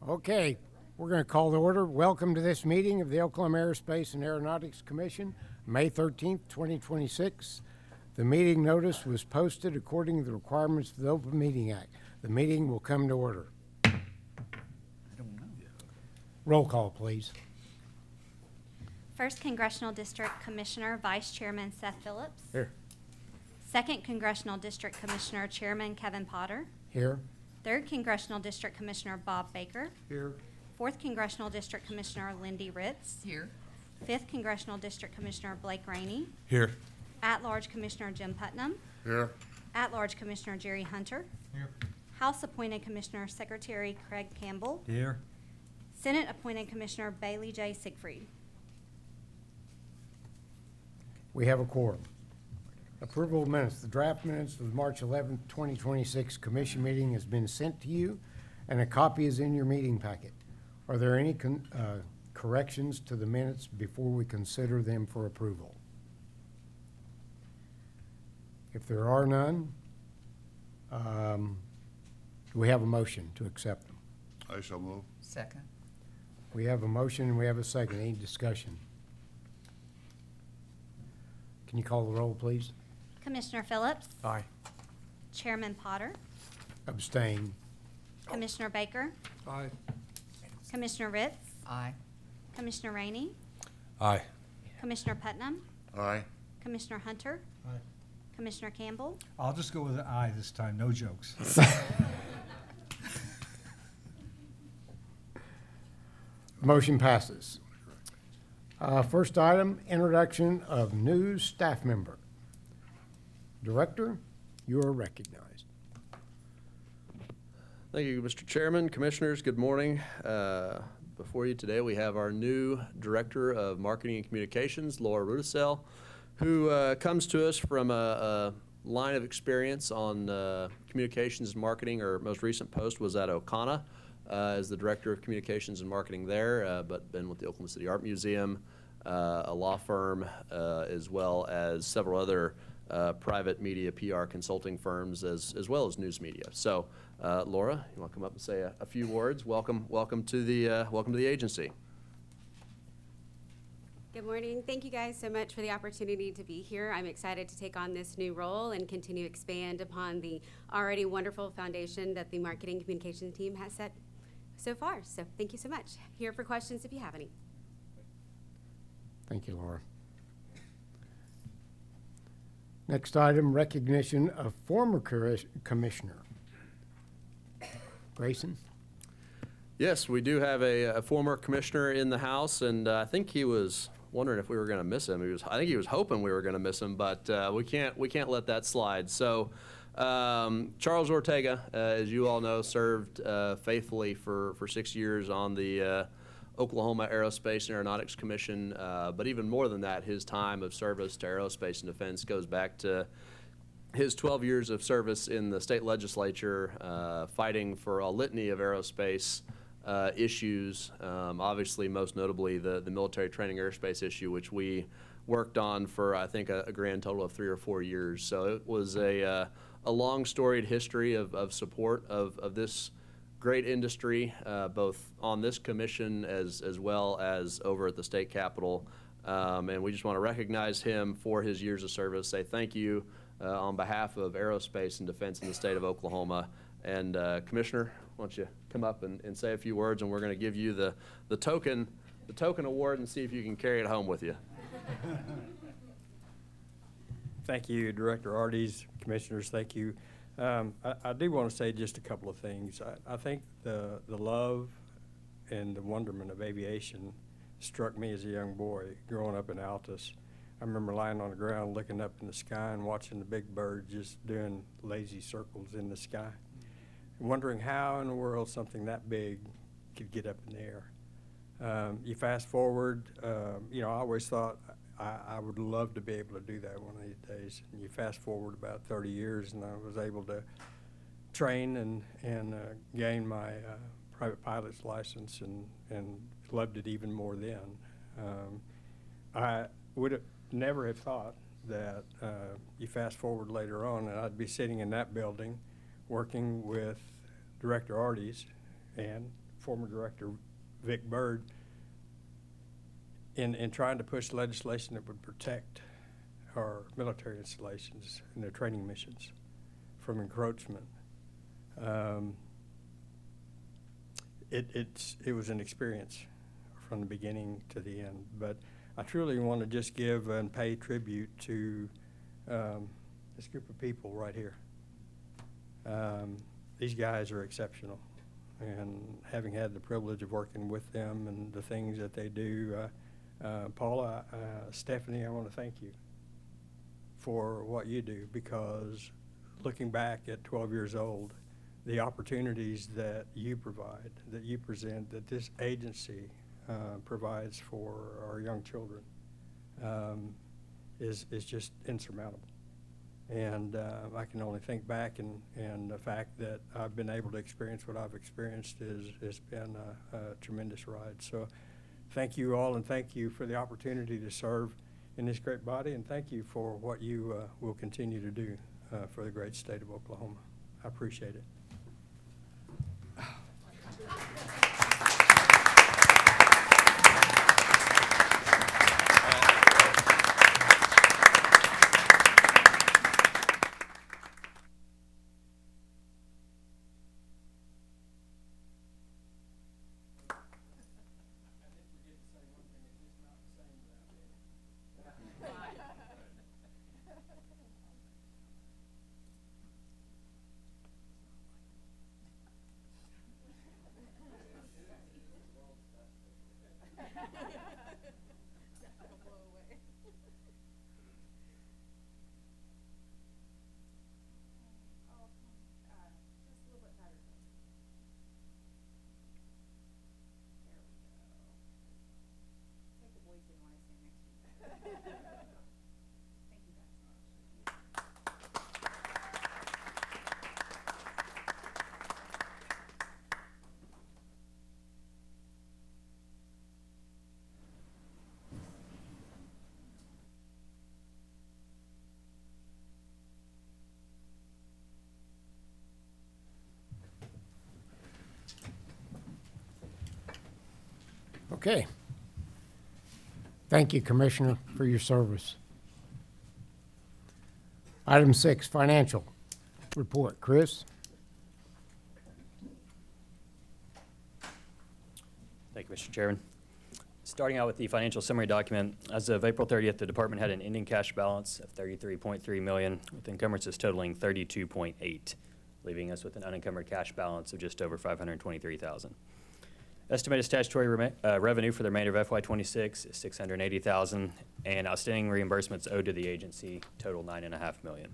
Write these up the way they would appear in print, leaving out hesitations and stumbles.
Okay, we're going to call to order. Welcome to this meeting of the Oklahoma Aerospace and Aeronautics Commission, May 13th, 2026. The meeting notice was posted according to the requirements of the Open Meeting Act. The meeting will come to order. Roll call, please. First Congressional District Commissioner, Vice Chairman Seth Phillips. Here. Second Congressional District Commissioner, Chairman Kevin Potter. Here. Third Congressional District Commissioner, Bob Baker. Here. Fourth Congressional District Commissioner, Lindy Ritz. Here. Fifth Congressional District Commissioner, Blake Rainey. Here. At-large Commissioner, Jim Putnam. Here. At-large Commissioner, Jerry Hunter. Here. House-appointed Commissioner, Secretary Craig Campbell. Here. Senate-appointed Commissioner, Bailey J. Siegfried. We have a quorum. Approval of minutes. The draft minutes of the March 11th, 2026 commission meeting has been sent to you, and a copy is in your meeting packet. Are there any corrections to the minutes before we consider them for approval? If there are none, do we have a motion to accept them? I shall move. Second. We have a motion and we have a second. Any discussion? Can you call the roll, please? Commissioner Phillips. Aye. Chairman Potter. Abstain. Commissioner Baker. Aye. Commissioner Ritz. Aye. Commissioner Rainey. Aye. Commissioner Putnam. Aye. Commissioner Hunter. Aye. Commissioner Campbell. I'll just go with an aye this time, no jokes. Motion passes. First item, introduction of new staff member. Director, you are recognized. Thank you, Mr. Chairman, Commissioners, good morning. Before you today, we have our new Director of Marketing and Communications, Laura Rudisell, who comes to us from a line of experience on communications and marketing. Her most recent post was at ODAA as the Director of Communications and Marketing there, but been with the Oklahoma City Art Museum, a law firm, as well as several other private media PR consulting firms, as well as news media. So, Laura, you want to come up and say a few words? Welcome to the agency. Good morning. Thank you guys so much for the opportunity to be here. I'm excited to take on this new role and continue to expand upon the already wonderful foundation that the marketing and communication team has set so far. So thank you so much. Here for questions if you have any. Thank you, Laura. Next item, recognition of former commissioner. Grayson? Yes, we do have a former commissioner in the House, and I think he was wondering if we were going to miss him. I think he was hoping we were going to miss him, but we can't let that slide. So Charles Ortega, as you all know, served faithfully for 6 years on the Oklahoma Aerospace and Aeronautics Commission, but even more than that, his time of service to aerospace and defense goes back to his 12 years of service in the state legislature, fighting for a litany of aerospace issues, obviously most notably the military training airspace issue, which we worked on for, I think, a grand total of 3 or 4 years. So it was a long storied history of support of this great industry, both on this commission as well as over at the state capitol. And we just want to recognize him for his years of service, say thank you on behalf of aerospace and defense in the state of Oklahoma. And Commissioner, why don't you come up and say a few words, and we're going to give you the token award and see if you can carry it home with you. Thank you, Director Arties, Commissioners, thank you. I do want to say just a couple of things. I think the love and the wonderment of aviation struck me as a young boy growing up in Altus. I remember lying on the ground looking up in the sky and watching the big birds just doing lazy circles in the sky, wondering how in the world something that big could get up in the air. You fast forward, I always thought I would love to be able to do that one of these days. And you fast forward about 30 years, and I was able to train and gain my private pilot's license, and loved it even more then. I would never have thought that you fast forward later on, and I'd be sitting in that building working with Director Arties and former director Vic Byrd in trying to push legislation that would protect our military installations and their training missions from encroachment. It was an experience from the beginning to the end, but I truly want to just give and pay tribute to this group of people right here. These guys are exceptional, and having had the privilege of working with them and the things that they do, Paula, Stephanie, I want to thank you for what you do, because looking back at 12 years old, the opportunities that you provide, that you present, that this agency provides for our young children is just insurmountable. And I can only think back, and the fact that I've been able to experience what I've experienced has been a tremendous ride. So thank you all, and thank you for the opportunity to serve in this great body, and thank you for what you will continue to do for the great state of Oklahoma. I appreciate it. Okay. Thank you, Commissioner, for your service. Item 6, financial report. Chris? Thank you, Mr. Chairman. Starting out with the financial summary document, as of April 30th, the department had an ending cash balance of $33.3 million, with encumbrances totaling $32.8, leaving us with an unencumbered cash balance of just over $523,000. Estimated statutory revenue for the remainder of FY26 is $680,000, and outstanding reimbursements owed to the agency total $9.5 million.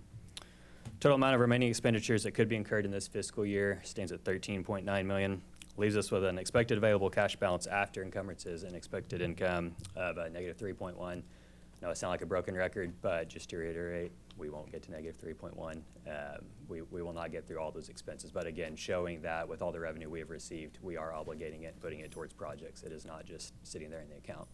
Total amount of remaining expenditures that could be incurred in this fiscal year stands at $13.9 million, leaves us with an expected available cash balance after encumbrances and expected income of negative 3.1. Now, it sounds like a broken record, but just to reiterate, we won't get to negative 3.1. We will not get through all those expenses. But again, showing that with all the revenue we have received, we are obligating it and putting it towards projects. It is not just sitting there in the account.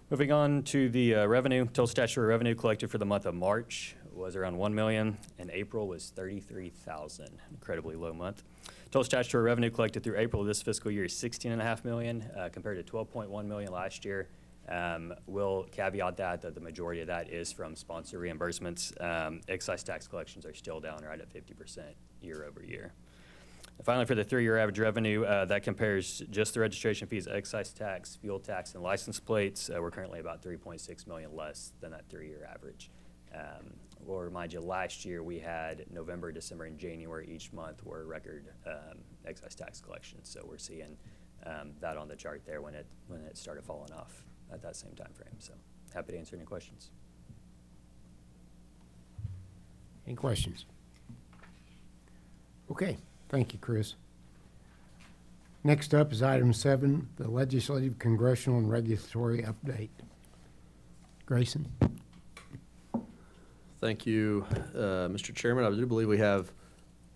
Moving on to the revenue, total statutory revenue collected for the month of March was around $1 million, and April was $33,000, incredibly low month. Total statutory revenue collected through April of this fiscal year is $16.5 million, compared to $12.1 million last year. We'll caveat that the majority of that is from sponsor reimbursements. Excise tax collections are still down right at 50% year over year. And finally, for the 3-year average revenue, that compares just the registration fees, excise tax, fuel tax, and license plates. We're currently about $3.6 million less than that 3-year average. We'll remind you, last year we had November, December, and January each month were record excise tax collections. So we're seeing that on the chart there when it started falling off at that same time frame. So happy to answer any questions. Any questions? Okay, thank you, Chris. Next up is item 7, the legislative, congressional, and regulatory update. Grayson? Thank you, Mr. Chairman. I do believe we have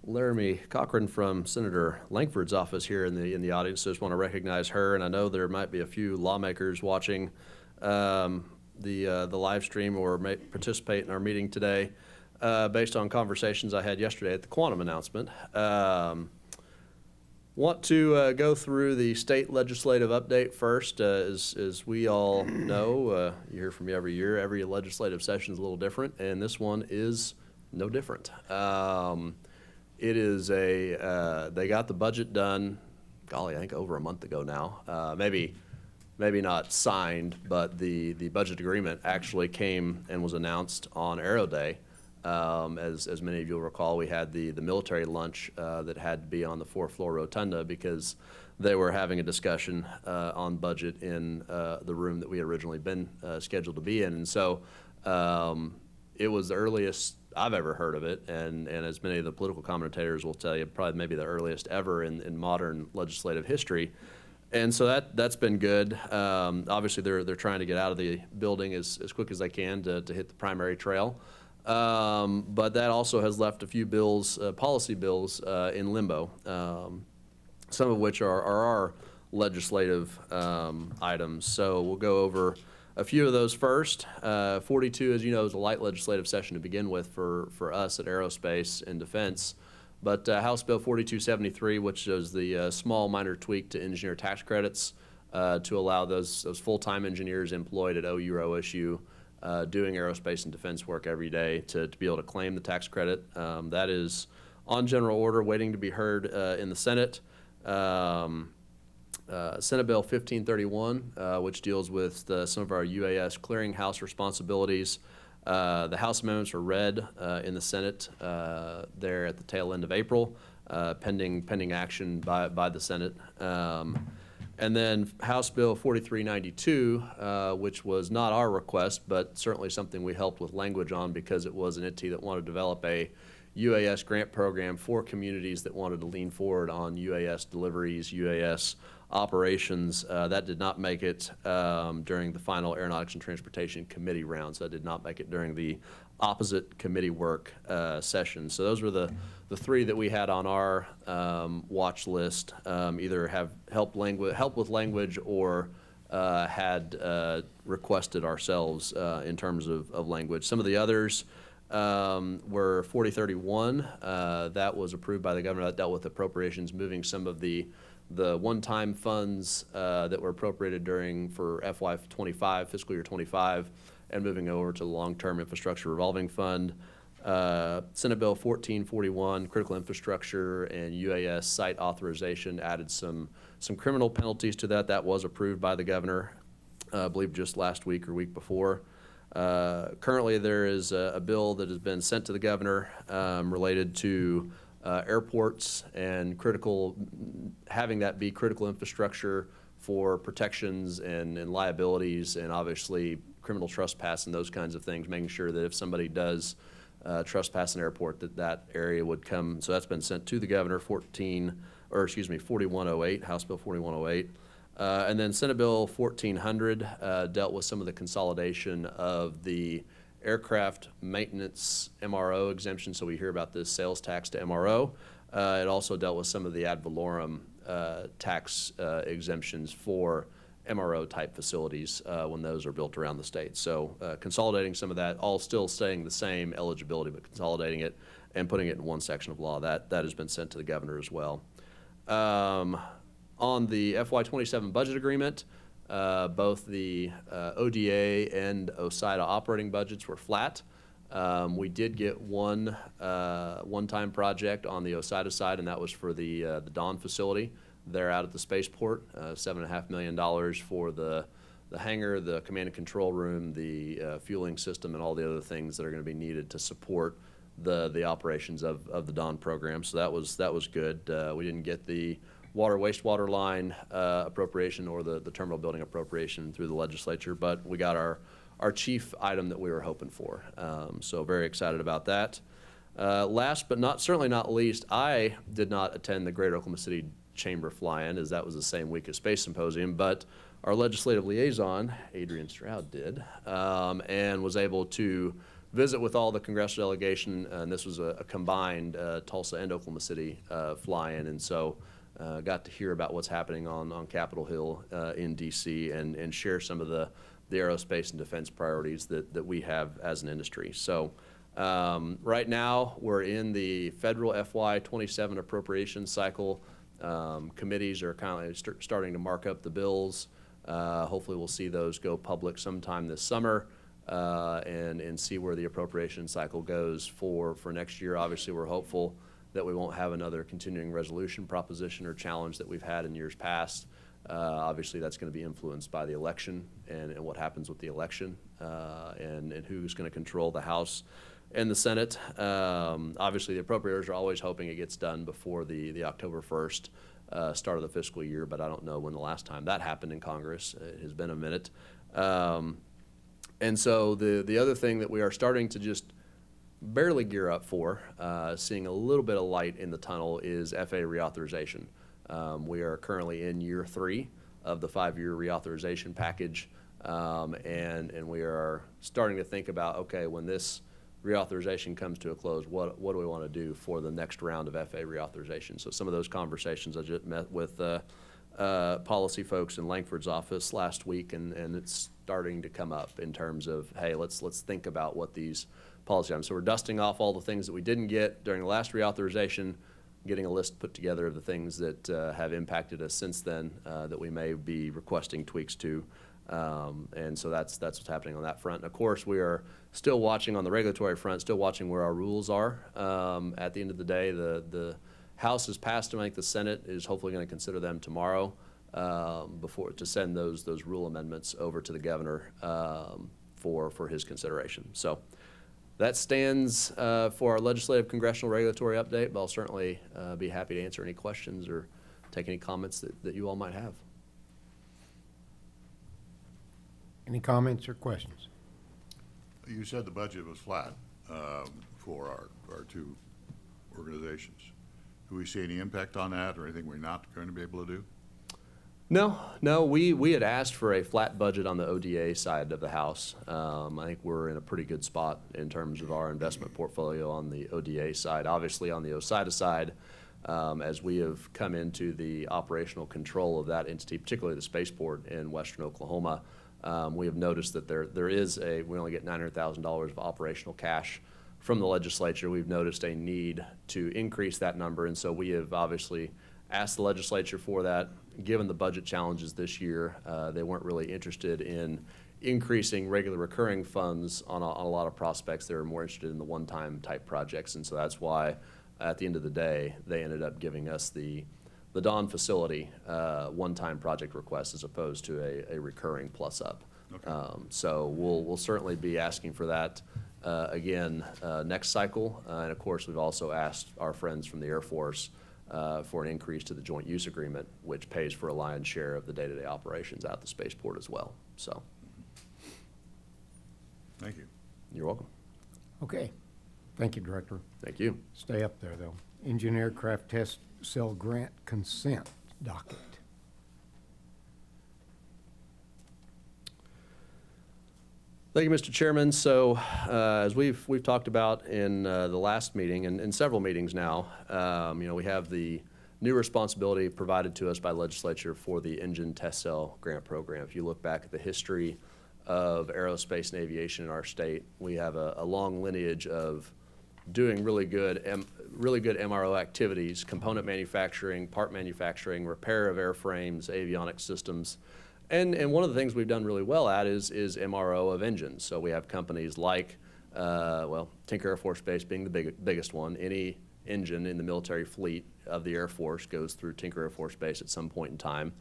Laramie Cochran from Senator Langford's office here in the audience. So I just want to recognize her, and I know there might be a few lawmakers watching the live stream or may participate in our meeting today based on conversations I had yesterday at the quantum announcement. Want to go through the state legislative update first. As we all know, you hear from me every year, every legislative session is a little different, and this one is no different. It is they got the budget done, golly, I think over a month ago now. Maybe not signed, but the budget agreement actually came and was announced on Aero Day. As many of you will recall, we had the military lunch that had to be on the fourth floor rotunda because they were having a discussion on budget in the room that we had originally been scheduled to be in. And so it was the earliest I've ever heard of it, and as many of the political commentators will tell you, probably maybe the earliest ever in modern legislative history. And so that's been good. Obviously, they're trying to get out of the building as quick as they can to hit the primary trail. But that also has left a few bills, policy bills, in limbo, some of which are our legislative items. So we'll go over a few of those first. 42, as you know, is a light legislative session to begin with for us at Aerospace and Defense. But House Bill 4273, which is the small minor tweak to engineer tax credits to allow those full-time engineers employed at OU or OSU doing aerospace and defense work every day to be able to claim the tax credit. That is on general order, waiting to be heard in the Senate. Senate Bill 1531, which deals with some of our UAS clearinghouse responsibilities. The House amendments were read in the Senate there at the tail end of April, pending action by the Senate. And then House Bill 4392, which was not our request, but certainly something we helped with language on because it was an entity that wanted to develop a UAS grant program for communities that wanted to lean forward on UAS deliveries, UAS operations. That did not make it during the final Aeronautics and Transportation Committee round, so that did not make it during the opposite committee work session. So those were the three that we had on our watch list, either have help with language or had requested ourselves in terms of language. Some of the others were 4031. That was approved by the governor. That dealt with appropriations, moving some of the one-time funds that were appropriated for FY 25, fiscal year 25, and moving over to the long-term infrastructure revolving fund. Senate Bill 1441, critical infrastructure and UAS site authorization, added some criminal penalties to that. That was approved by the governor, I believe just last week or week before. Currently, there is a bill that has been sent to the governor related to airports and having that be critical infrastructure for protections and liabilities, and obviously criminal trespass and those kinds of things, making sure that if somebody does trespass an airport, that area would come. So that's been sent to the governor, 4108, House Bill 4108. And then Senate Bill 1400 dealt with some of the consolidation of the aircraft maintenance MRO exemption, so we hear about this sales tax to MRO. It also dealt with some of the ad valorem tax exemptions for MRO type facilities when those are built around the state. So consolidating some of that, all still staying the same eligibility, but consolidating it and putting it in one section of law. That has been sent to the governor as well. On the FY27 budget agreement, both the ODA and OSIDA operating budgets were flat. We did get one-time project on the OSIDA side, and that was for the Dawn facility. They're out at the spaceport, $7.5 million for the hangar, the command and control room, the fueling system, and all the other things that are going to be needed to support the operations of the Dawn program. So that was good. We didn't get the wastewater line appropriation or the terminal building appropriation through the legislature, but we got our chief item that we were hoping for. So very excited about that. Last but certainly not least, I did not attend the Greater Oklahoma City Chamber fly-in, as that was the same week as Space Symposium, but our legislative liaison, Adrian Stroud, did, and was able to visit with all the congressional delegation, and this was a combined Tulsa and Oklahoma City fly-in, and so got to hear about what's happening on Capitol Hill in D.C. and share some of the aerospace and defense priorities that we have as an industry. So right now, we're in the federal FY27 appropriation cycle. Committees are kind of starting to mark up the bills. Hopefully, we'll see those go public sometime this summer, and see where the appropriation cycle goes for next year. Obviously, we're hopeful that we won't have another continuing resolution proposition or challenge that we've had in years past. Obviously, that's going to be influenced by the election and what happens with the election, and who's going to control the House and the Senate. Obviously, the appropriators are always hoping it gets done before the October 1st start of the fiscal year, but I don't know when the last time that happened in Congress. It has been a minute. And so the other thing that we are starting to just barely gear up for, seeing a little bit of light in the tunnel, is FAA reauthorization. We are currently in year 3 of the 5-year reauthorization package, and we are starting to think about, okay, when this reauthorization comes to a close, what do we want to do for the next round of FAA reauthorization? So some of those conversations, I just met with policy folks in Langford's office last week, and it's starting to come up in terms of, hey, let's think about what these policy items. So we're dusting off all the things that we didn't get during the last reauthorization, getting a list put together of the things that have impacted us since then that we may be requesting tweaks to. And so that's what's happening on that front. And of course, we are still watching on the regulatory front, still watching where our rules are. At the end of the day, the House has passed them. I think the Senate is hopefully going to consider them tomorrow to send those rule amendments over to the governor for his consideration. So that stands for our legislative congressional regulatory update, but I'll certainly be happy to answer any questions or take any comments that you all might have. Any comments or questions? You said the budget was flat for our two organizations. Do we see any impact on that or anything we're not going to be able to do? No, we had asked for a flat budget on the ODA side of the house. I think we're in a pretty good spot in terms of our investment portfolio on the ODA side. Obviously, on the OSIDA side, as we have come into the operational control of that entity, particularly the spaceport in western Oklahoma, we have noticed that we only get $900,000 of operational cash from the legislature. We've noticed a need to increase that number, and so we have obviously asked the legislature for that. Given the budget challenges this year, they weren't really interested in increasing regular recurring funds on a lot of prospects. They were more interested in the one-time type projects, and so that's why at the end of the day, they ended up giving us the Dawn facility one-time project request as opposed to a recurring plus up. Okay. So we'll certainly be asking for that again next cycle. And of course, we've also asked our friends from the Air Force for an increase to the joint use agreement, which pays for a lion's share of the day-to-day operations out the spaceport as well. So, Thank you. you're welcome. Okay. Thank you, Director. Thank you. Stay up there, though. Engineer Craft Test Cell Grant Consent Docket. Thank you, Mr. Chairman. So, as we've talked about in the last meeting and in several meetings now, we have the new responsibility provided to us by legislature for the Engine Test Cell Grant Program. If you look back at the history of aerospace and aviation in our state, we have a long lineage of doing really good MRO activities, component manufacturing, part manufacturing, repair of airframes, avionics systems. And one of the things we've done really well at is MRO of engines. So we have companies like, Tinker Air Force Base being the biggest one. Any engine in the military fleet of the Air Force goes through Tinker Air Force Base at some point in time.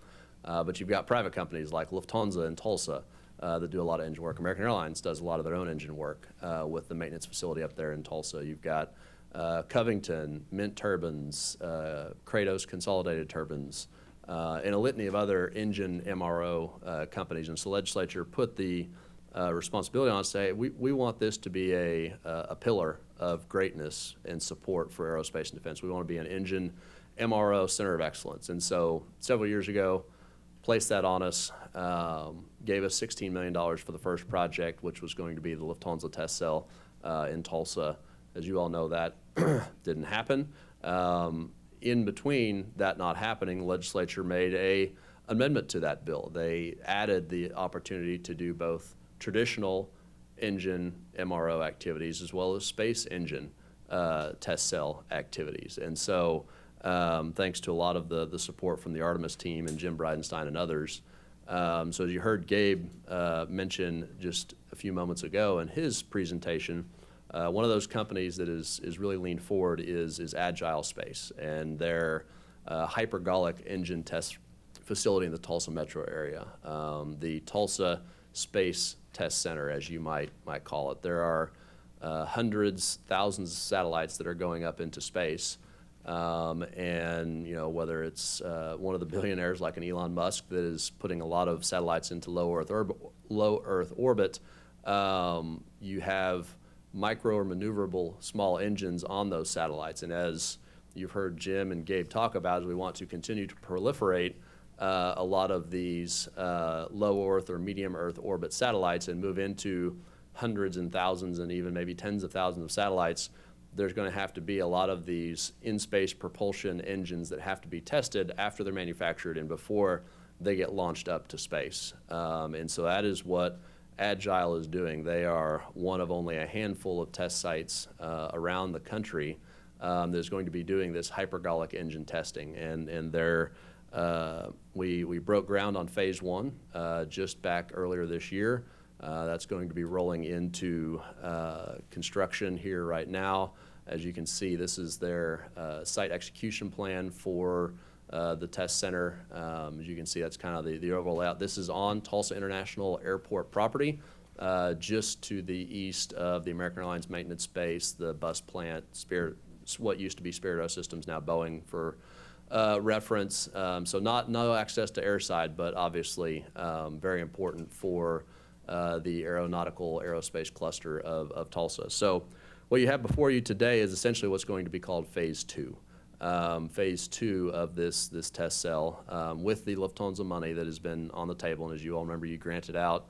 But you've got private companies like Lufthansa in Tulsa that do a lot of engine work. American Airlines does a lot of their own engine work with the maintenance facility up there in Tulsa. You've got Covington, Mint Turbines, Kratos Consolidated Turbines, and a litany of other engine MRO companies. And so the legislature put the responsibility on us to say, we want this to be a pillar of greatness and support for aerospace and defense. We want to be an engine MRO center of excellence. And so several years ago, placed that on us, gave us $16 million for the first project, which was going to be the Lufthansa test cell in Tulsa. As you all know, that didn't happen. In between that not happening, the legislature made an amendment to that bill. They added the opportunity to do both traditional engine MRO activities as well as space engine test cell activities. And so thanks to a lot of the support from the Artemis team and Jim Bridenstine and others. So as you heard Gabe mention just a few moments ago in his presentation, one of those companies that is really leaned forward is Agile Space and their hypergolic engine test facility in the Tulsa metro area, the Tulsa Space Test Center, as you might call it. There are hundreds, thousands of satellites that are going up into space. And whether it's one of the billionaires like an Elon Musk that is putting a lot of satellites into low Earth orbit, you have micro or maneuverable small engines on those satellites. And as you've heard Jim and Gabe talk about, as we want to continue to proliferate a lot of these low Earth or medium Earth orbit satellites and move into hundreds and thousands and even maybe tens of thousands of satellites, there's going to have to be a lot of these in-space propulsion engines that have to be tested after they're manufactured and before they get launched up to space. And so that is what Agile is doing. They are one of only a handful of test sites around the country that's going to be doing this hypergolic engine testing. And they're, we broke ground on phase 1 just back earlier this year. That's going to be rolling into construction here right now. As you can see, this is their site execution plan for the test center. As you can see, that's kind of the overall layout. This is on Tulsa International Airport property, just to the east of the American Airlines maintenance base, the bus plant, what used to be Spirit Systems, now Boeing for reference. So no access to airside, but obviously very important for the aerospace cluster of Tulsa. So what you have before you today is essentially what's going to be called phase 2. Phase 2 of this test cell with the Lufthansa money that has been on the table. And as you all remember, you granted out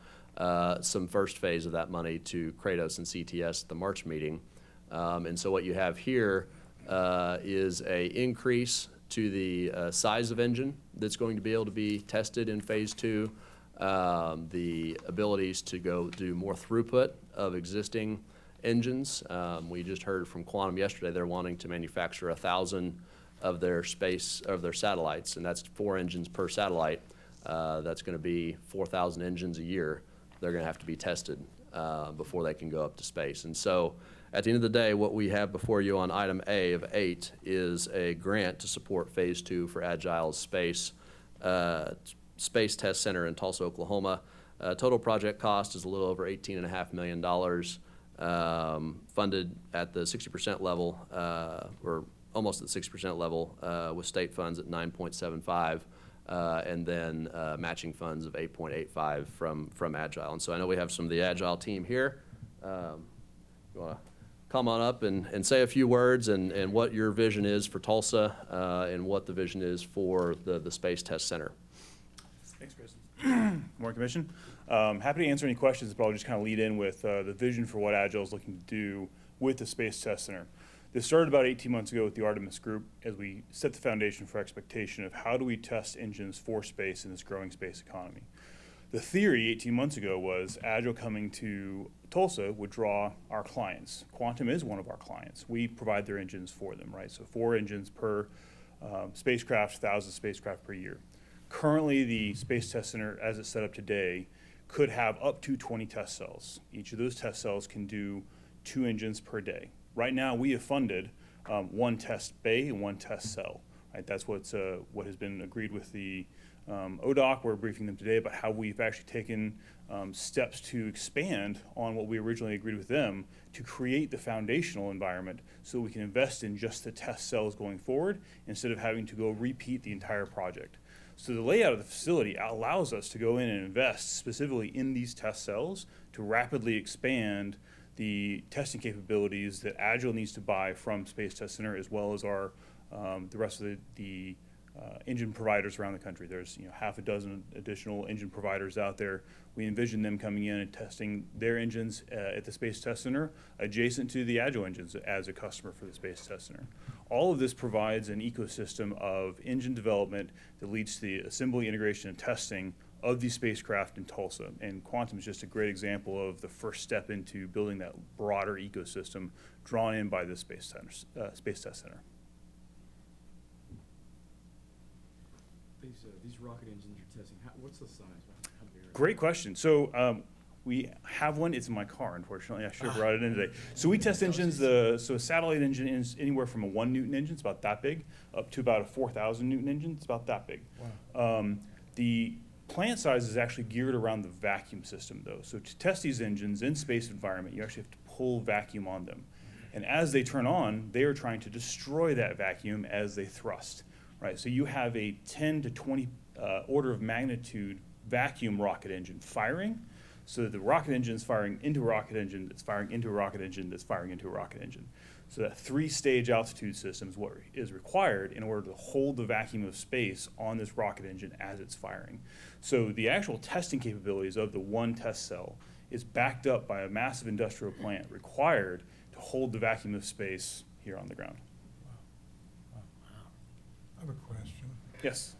some first phase of that money to Kratos and CTS at the March meeting. And so what you have here is a increase to the size of engine that's going to be able to be tested in phase 2. The abilities to go do more throughput of existing engines. We just heard from Quantum yesterday, they're wanting to manufacture 1,000 of their satellites, and that's 4 engines per satellite. That's going to be 4,000 engines a year. They're going to have to be tested before they can go up to space. And so at the end of the day, what we have before you on item A of 8 is a grant to support phase 2 for Agile's Space Test Center in Tulsa, Oklahoma. Total project cost is a little over $18.5 million, funded at the 60% level, or almost at the 60% level, with state funds at 9.75, and then matching funds of 8.85 from Agile. And so I know we have some of the Agile team here. You want to come on up and say a few words and what your vision is for Tulsa and what the vision is for the Space Test Center. Thanks, Chris. Good morning, Commission. Happy to answer any questions, but I'll just kind of lead in with the vision for what Agile is looking to do with the Space Test Center. This started about 18 months ago with the Artemis group as we set the foundation for expectation of how do we test engines for space in this growing space economy. The theory 18 months ago was Agile coming to Tulsa would draw our clients. Quantum is one of our clients. We provide their engines for them, right? So 4 engines per spacecraft, 1,000 spacecraft per year. Currently, the Space Test Center, as it's set up today, could have up to 20 test cells. Each of those test cells can do 2 engines per day. Right now, we have funded 1 test bay and 1 test cell. Right? That's what has been agreed with the ODAA. We're briefing them today about how we've actually taken steps to expand on what we originally agreed with them to create the foundational environment so we can invest in just the test cells going forward instead of having to go repeat the entire project. So the layout of the facility allows us to go in and invest specifically in these test cells to rapidly expand the testing capabilities that Agile needs to buy from Space Test Center, as well as our the rest of the engine providers around the country. There's half a dozen additional engine providers out there. We envision them coming in and testing their engines at the Space Test Center, adjacent to the Agile engines as a customer for the Space Test Center. All of this provides an ecosystem of engine development that leads to the assembly, integration, and testing of these spacecraft in Tulsa. And Quantum is just a great example of the first step into building that broader ecosystem drawn in by the Space Test Center. These rocket engines you're testing, what's the size? How big are they? Great question. So we have one. It's in my car, unfortunately. I should have brought it in today. So we test engines. So a satellite engine is anywhere from a 1 Newton engine, it's about that big, up to about a 4,000 Newton engine, it's about that big. Wow. The plant size is actually geared around the vacuum system, though. So to test these engines in space environment, you actually have to pull vacuum on them. And as they turn on, they are trying to destroy that vacuum as they thrust, right? So you have a 10 to 20 order of magnitude vacuum rocket engine firing. So the rocket engine is firing into a rocket engine that's firing into a rocket engine that's firing into a rocket engine. So that 3-stage altitude system is what is required in order to hold the vacuum of space on this rocket engine as it's firing. So the actual testing capabilities of the one test cell is backed up by a massive industrial plant required to hold the vacuum of space here on the ground. I have a question. Yes.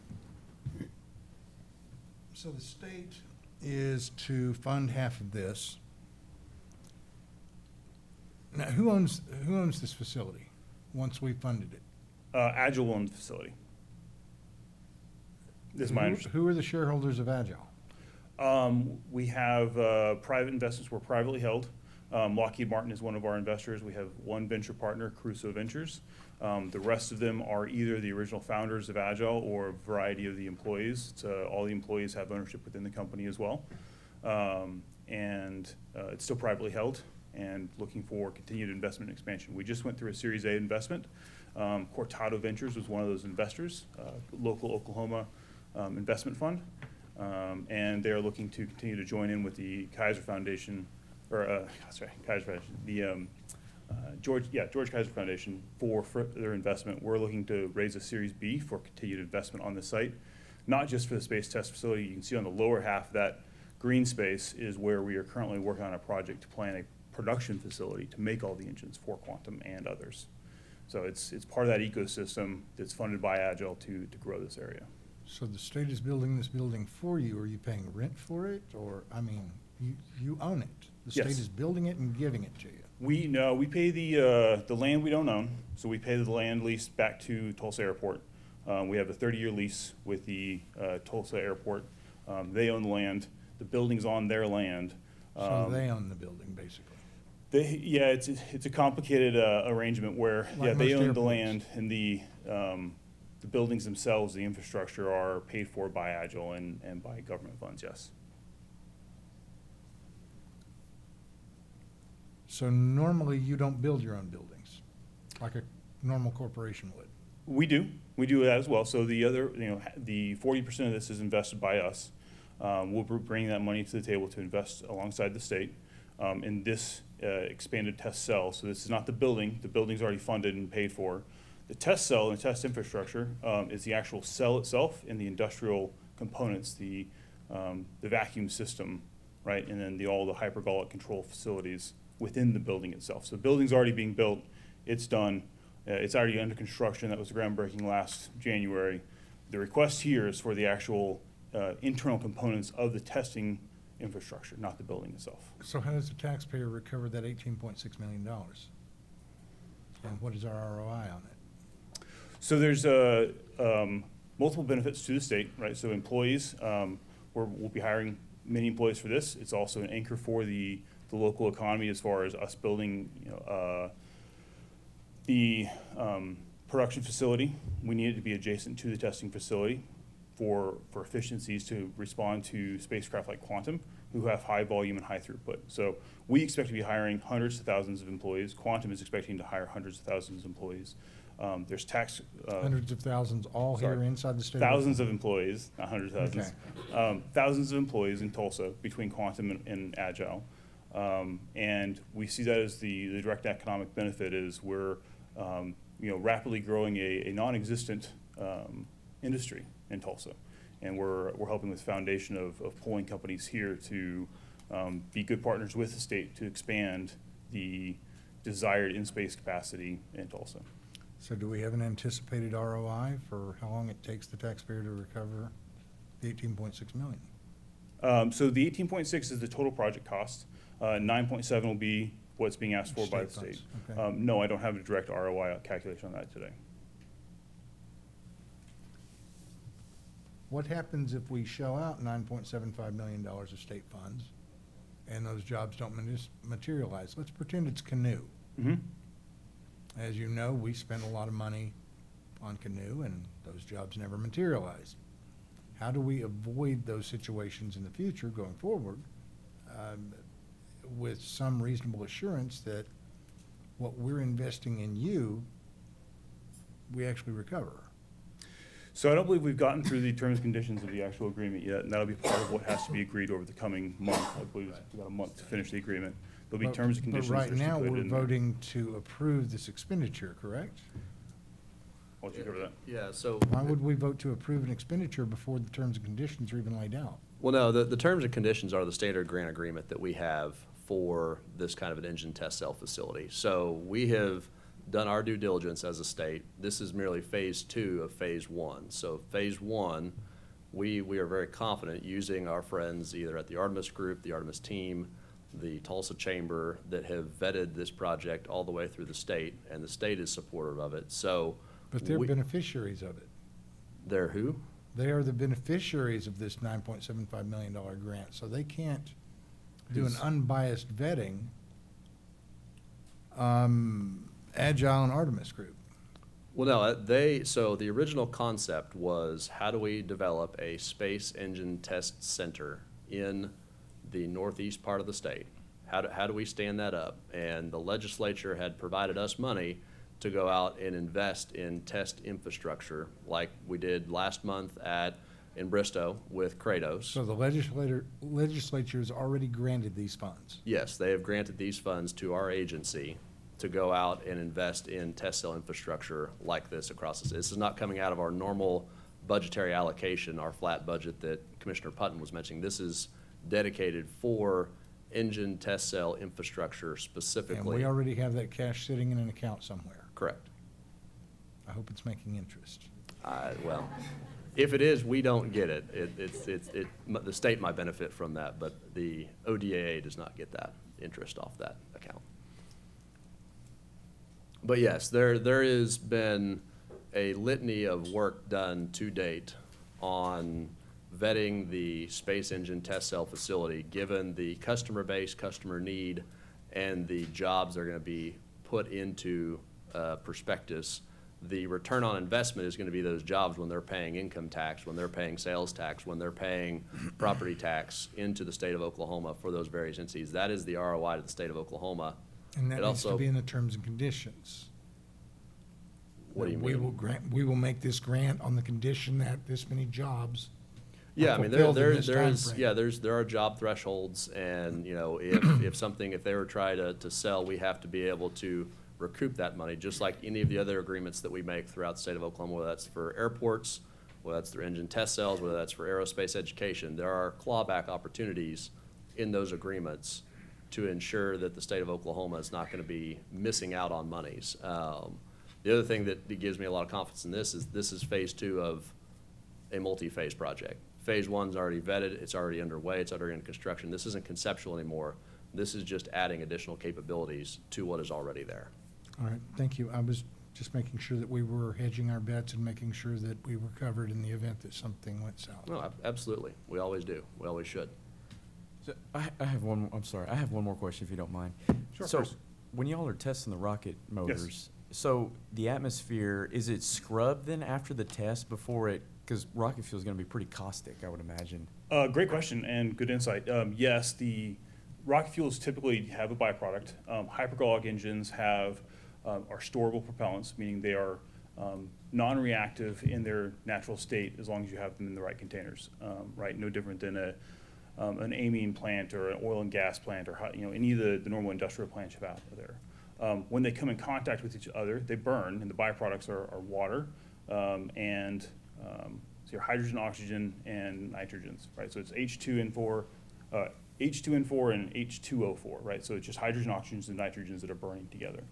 So the state is to fund half of this. Now, who owns this facility once we funded it? Agile will own the facility. This is my understanding. Who are the shareholders of Agile? We have private investments. We're privately held. Lockheed Martin is one of our investors. We have one venture partner, Crusoe Ventures. The rest of them are either the original founders of Agile or a variety of the employees. All the employees have ownership within the company as well. And it's still privately held and looking for continued investment and expansion. We just went through a Series A investment. Cortado Ventures was one of those investors, local Oklahoma investment fund. And they're looking to continue to join in with the Kaiser Foundation, Kaiser Foundation, the George Kaiser Foundation for their investment. We're looking to raise a Series B for continued investment on the site, not just for the space test facility. You can see on the lower half of that green space is where we are currently working on a project to plan a production facility to make all the engines for Quantum and others. So it's part of that ecosystem that's funded by Agile to grow this area. So the state is building this building for you. Are you paying rent for it? Or, I mean, you own it. The Yes. state is building it and giving it to you. We pay the land we don't own, so we pay the land lease back to Tulsa Airport. We have a 30-year lease with the Tulsa Airport. They own the land. The building's on their land. So they own the building, basically. It's a complicated arrangement where Like they most own the airports. land and the buildings themselves, the infrastructure are paid for by Agile and by government funds. Yes. So normally you don't build your own buildings, like a normal corporation would. We do that as well. So the other, the 40% of this is invested by us. We'll bring that money to the table to invest alongside the state in this expanded test cell. So this is not the building. The building's already funded and paid for. The test cell and the test infrastructure is the actual cell itself and the industrial components, the vacuum system, right, and then all the hypergolic control facilities within the building itself. So the building's already being built. It's done. It's already under construction. That was groundbreaking last January. The request here is for the actual internal components of the testing infrastructure, not the building itself. So how does the taxpayer recover that $18.6 million? And what is our ROI on it? So there's multiple benefits to the state, right? So employees, we'll be hiring many employees for this. It's also an anchor for the local economy as far as us building, the production facility. We need it to be adjacent to the testing facility for efficiencies to respond to spacecraft like Quantum, who have high volume and high throughput. So we expect to be hiring hundreds of thousands of employees. Quantum is expecting to hire hundreds of thousands of employees. There's tax. Hundreds of thousands all Sorry. here inside the state? Thousands of employees, not hundreds of thousands. Okay. Thousands of employees in Tulsa between Quantum and Agile. And we see that as the direct economic benefit is we're rapidly growing a non-existent industry in Tulsa. And we're helping with the foundation of pulling companies here to be good partners with the state to expand the desired in-space capacity in Tulsa. So do we have an anticipated ROI for how long it takes the taxpayer to recover the $18.6 million? So the 18.6 is the total project cost. 9.7 will be what's being asked for by the State state. funds, okay. No, I don't have a direct ROI calculation on that today. what happens if we shell out $9.75 million of state funds and those jobs don't materialize? Let's pretend it's canoe. Mm-hmm. As you know, we spent a lot of money on canoe and those jobs never materialized. How do we avoid those situations in the future going forward with some reasonable assurance that what we're investing in you, we actually recover? So I don't believe we've gotten through the terms and conditions of the actual agreement yet, and that'll be part of what has to be agreed over the coming month. I believe we've got a month to finish the agreement. There'll be terms and conditions. But right that are now, stipulated we're in there. voting to approve this expenditure, correct? I'll let you cover that. Yeah, so. Why would we vote to approve an expenditure before the terms and conditions are even laid out? Well, no, the terms and conditions are the standard grant agreement that we have for this kind of an engine test cell facility. So we have done our due diligence as a state. This is merely phase 2 of phase 1. So phase 1, we are very confident using our friends either at the Artemis Group, the Artemis team, the Tulsa Chamber that have vetted this project all the way through the state, and the state is supportive of it. So. But they're beneficiaries of it. They're who? They are the beneficiaries of this $9.75 million grant, so they can't do an unbiased vetting. Agile and Artemis Group. Well, no, so the original concept was how do we develop a space engine test center in the northeast part of the state? How do we stand that up? And the legislature had provided us money to go out and invest in test infrastructure like we did last month in Bristow with Kratos. So the legislature has already granted these funds. Yes, they have granted these funds to our agency to go out and invest in test cell infrastructure like this across the state. This is not coming out of our normal budgetary allocation, our flat budget that Commissioner Putton was mentioning. This is dedicated for engine test cell infrastructure specifically. And we already have that cash sitting in an account somewhere. Correct. I hope it's making interest. Well, if it is, we don't get it. The state might benefit from that, but the ODAA does not get that interest off that account. But yes, there has been a litany of work done to date on vetting the space engine test cell facility, given the customer base, customer need, and the jobs that are going to be put into prospectus. The return on investment is going to be those jobs when they're paying income tax, when they're paying sales tax, when they're paying property tax into the state of Oklahoma for those various entities. That is the ROI to the state of Oklahoma. And that It needs to also- be in the terms and conditions. What do you We mean? we will make this grant on the condition that this many jobs Yeah, are I mean, fulfilled in this timeframe. there are job thresholds, and, you know, if they were trying to sell, we have to be able to recoup that money, just like any of the other agreements that we make throughout the state of Oklahoma, whether that's for airports, whether that's through engine test cells, whether that's for aerospace education. There are clawback opportunities in those agreements to ensure that the state of Oklahoma is not going to be missing out on monies. The other thing that gives me a lot of confidence in this is phase 2 of a multi-phase project. Phase 1's already vetted, it's already underway, it's already in construction. This isn't conceptual anymore. This is just adding additional capabilities to what is already there. All right, thank you. I was just making sure that we were hedging our bets and making sure that we were covered in the event that something went south. No, absolutely. We always do. We always should. So I have one, I'm sorry, I have one more question if you don't mind. Sure, So, Chris. when y'all are testing the rocket motors, so the atmosphere, is it scrubbed then after the test before it, because rocket fuel is going to be pretty caustic, I would imagine. Great question and good insight. Yes, the rocket fuels typically have a byproduct. Hypergolic engines are storable propellants, meaning they are non-reactive in their natural state as long as you have them in the right containers, right? No different than an amine plant or an oil and gas plant or any of the normal industrial plants you have out there. When they come in contact with each other, they burn, and the byproducts are water and so your hydrogen, oxygen, and nitrogens, right? So it's H2N4 and H2O4, right? So it's just hydrogen, oxygens, and nitrogens that are burning together.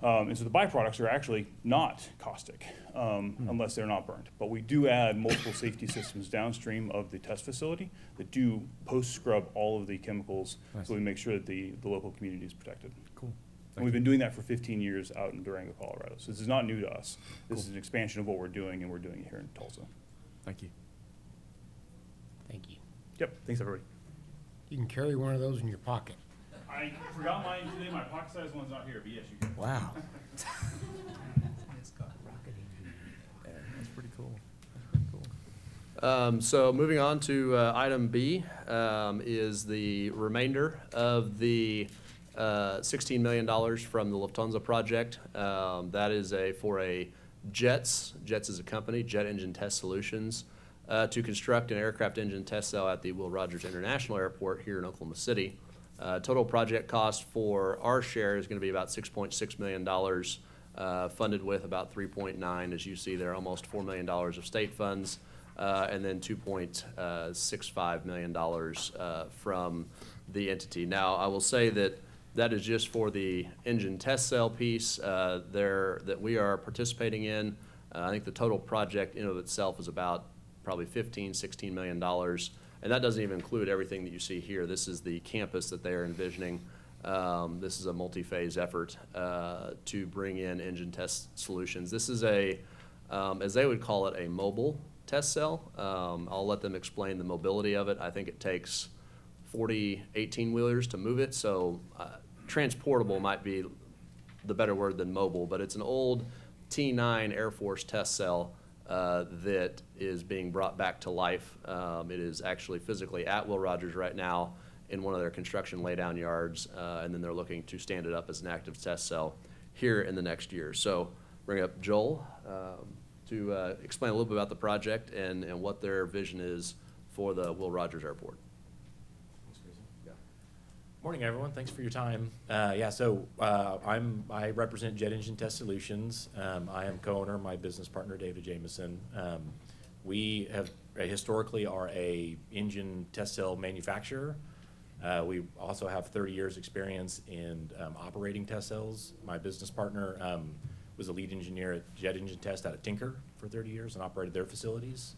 And so the byproducts are actually not caustic unless they're not burned. But we do add multiple safety systems downstream of the test facility that do post-scrub all of the chemicals so we make sure that the local community is protected. Cool. And we've been doing that for 15 years out in Durango, Colorado. So this is not new to us. This is an expansion of what we're doing, and we're doing it here in Tulsa. Thank you. Yep, thanks, everybody. You can carry one of those in your pocket. I forgot mine today. My pocket size one's not here, but yes, you can. Wow. Yeah, that's pretty cool. So moving on to item B is the remainder of the $16 million from the Lufthansa project. That is for a Jets is a company, Jet Engine Test Solutions, to construct an aircraft engine test cell at the Will Rogers International Airport here in Oklahoma City. Total project cost for our share is going to be about $6.6 million, funded with about 3.9, as you see there, almost $4 million of state funds, and then $2.65 million from the entity. Now, I will say that is just for the engine test cell piece that we are participating in. I think the total project in of itself is about probably $16 million. And that doesn't even include everything that you see here. This is the campus that they are envisioning. This is a multi-phase effort to bring in engine test solutions. This is as they would call it, a mobile test cell. I'll let them explain the mobility of it. I think it takes 40 18-wheelers to move it, so transportable might be the better word than mobile, but it's an old T9 Air Force test cell that is being brought back to life. It is actually physically at Will Rogers right now in one of their construction laydown yards, and then they're looking to stand it up as an active test cell here in the next year. So bring up Joel to explain a little bit about the project and what their vision is for the Will Rogers Airport. Morning, everyone. Thanks for your time. I represent Jet Engine Test Solutions. I am co-owner, my business partner, David Jameson. We have historically are a engine test cell manufacturer. We also have 30 years experience in operating test cells. My business partner was a lead engineer at Jet Engine Test out of Tinker for 30 years and operated their facilities.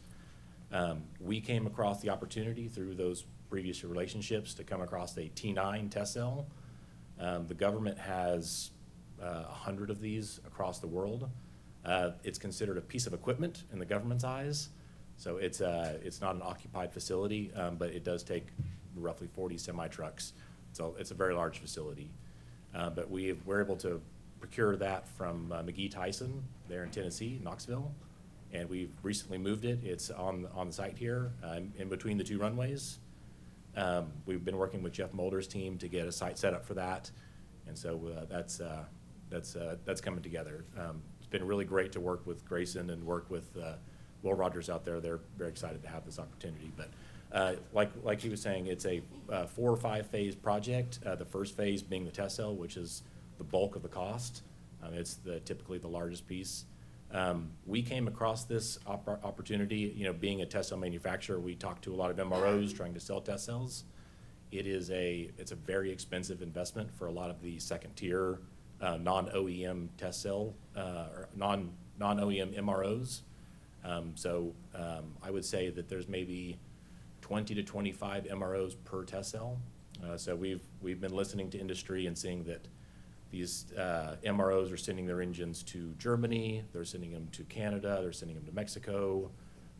We came across the opportunity through those previous relationships to come across a T9 test cell. The government has 100 of these across the world. It's considered a piece of equipment in the government's eyes. So it's not an occupied facility, but it does take roughly 40 semi-trucks. So it's a very large facility. But we're able to procure that from McGee Tyson there in Tennessee, Knoxville. And we've recently moved it. It's on the site here, in between the two runways. We've been working with Jeff Mulder's team to get a site set up for that, and so that's coming together. It's been really great to work with Grayson and work with Will Rogers out there. They're very excited to have this opportunity. But like he was saying, it's a 4 or 5 phase project. The first phase being the test cell, which is the bulk of the cost. It's typically the largest piece. We came across this opportunity, being a test cell manufacturer. We talked to a lot of MROs trying to sell test cells. It's a very expensive investment for a lot of the second tier non-OEM test cell or non-OEM MROs. I would say that there's maybe 20 to 25 MROs per test cell. So we've been listening to industry and seeing that these MROs are sending their engines to Germany, they're sending them to Canada, they're sending them to Mexico,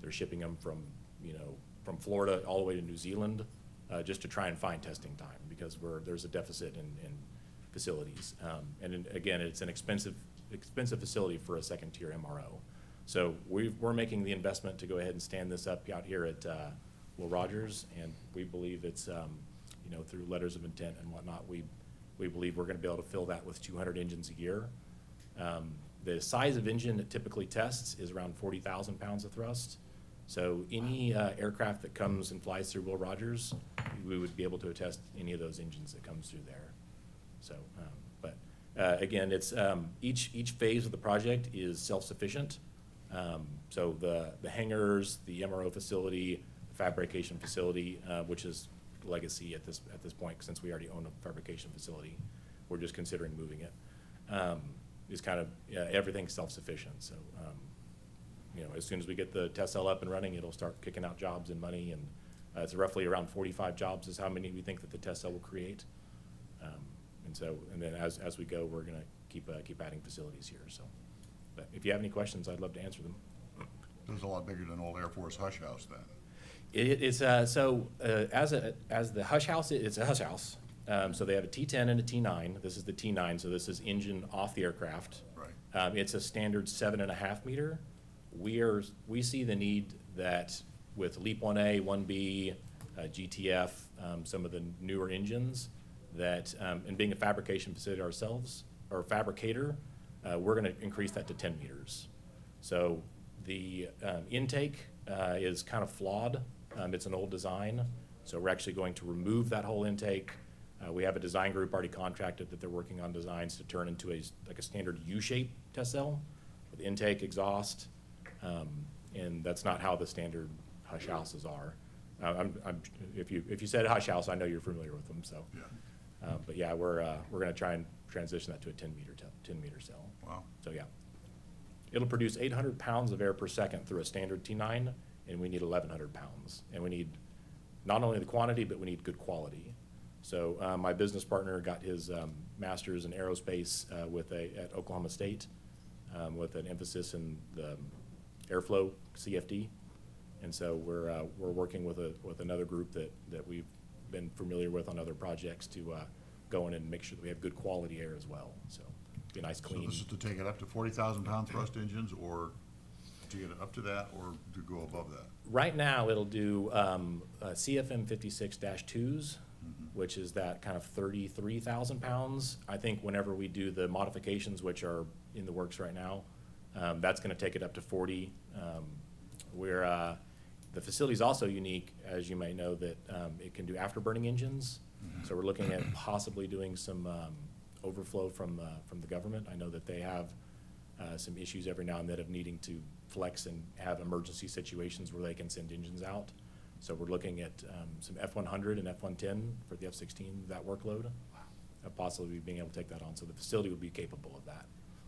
they're shipping them from Florida all the way to New Zealand, just to try and find testing time because there's a deficit in facilities. Again, it's an expensive facility for a second tier MRO. So we're making the investment to go ahead and stand this up out here at Will Rogers, and we believe it's through letters of intent and whatnot, we believe we're going to be able to fill that with 200 engines a year. The size of engine it typically tests is around 40,000 pounds of thrust. So any aircraft that comes and flies through Will Rogers, we would be able to test any of those engines that comes through there. So, again, it's each phase of the project is self-sufficient. So the hangars, the MRO facility, the fabrication facility, which is legacy at this point, since we already own a fabrication facility, we're just considering moving it. Is kind of everything's self-sufficient. So as soon as we get the test cell up and running, it'll start kicking out jobs and money, and it's roughly around 45 jobs is how many we think that the test cell will create. And then as we go, we're gonna keep adding facilities here. So, but if you have any questions, I'd love to answer them. It was a lot bigger than old Air Force Hush House then. It's, as the hush house, it's a hush house. So they have a T10 and a T9. This is the T9, so this is engine off the aircraft. Right. It's a standard 7.5 meter. We see the need that with LEAP 1A, 1B, GTF, some of the newer engines, that, and being a fabrication facility ourselves, or fabricator, we're gonna increase that to 10 meters. So the intake is kind of flawed. It's an old design, so we're actually going to remove that whole intake. We have a design group already contracted that they're working on designs to turn into like a standard U-shaped test cell with intake, exhaust, and that's not how the standard hush houses are. If you said hush house, I know you're familiar with them. So, Yeah. but yeah, we're going to try and transition that to a 10 meter cell. Wow. So yeah, it'll produce 800 pounds of air per second through a standard T9, and we need 1,100 pounds, and we need not only the quantity, but we need good quality. So my business partner got his master's in aerospace at Oklahoma State, with an emphasis in the airflow CFD. And so we're working with another group that we've been familiar with on other projects to go in and make sure that we have good quality air as well. So be a nice, So clean. this is to take it up to 40,000 pound thrust engines, or to get it up to that, or to go above that? Right now, it'll do CFM 56-2s, which is that kind of 33,000 pounds. I think whenever we do the modifications, which are in the works right now, that's going to take it up to 40. The facility is also unique, as you may know, that it can do afterburning engines. So we're looking at possibly doing some overflow from the government. I know that they have some issues every now and then of needing to flex and have emergency situations where they can send engines out. So we're looking at some F-100 and F-110 for the F-16, that workload, possibly being able to take that on. So the facility would be capable of that.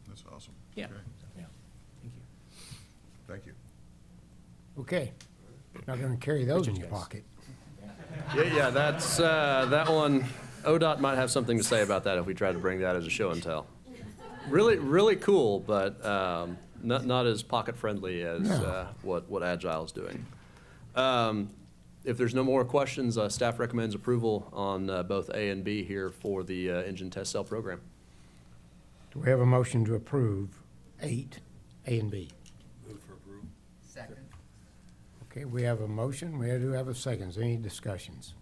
That's awesome. Yeah. Okay. Yeah. Thank you. Thank you. Okay. Not gonna carry those in your guys. pocket. Yeah, that's, that one, ODOT might have something to say about that if we try to bring that as a show and tell. Really, really cool, but not as pocket-friendly as what Agile is doing. If there's no more questions, staff recommends approval on both A and B here for the engine test cell program. Do we have a motion to approve 8, A and B? Move for approval. Second. Okay, we have a motion, we do have a second. Any discussions?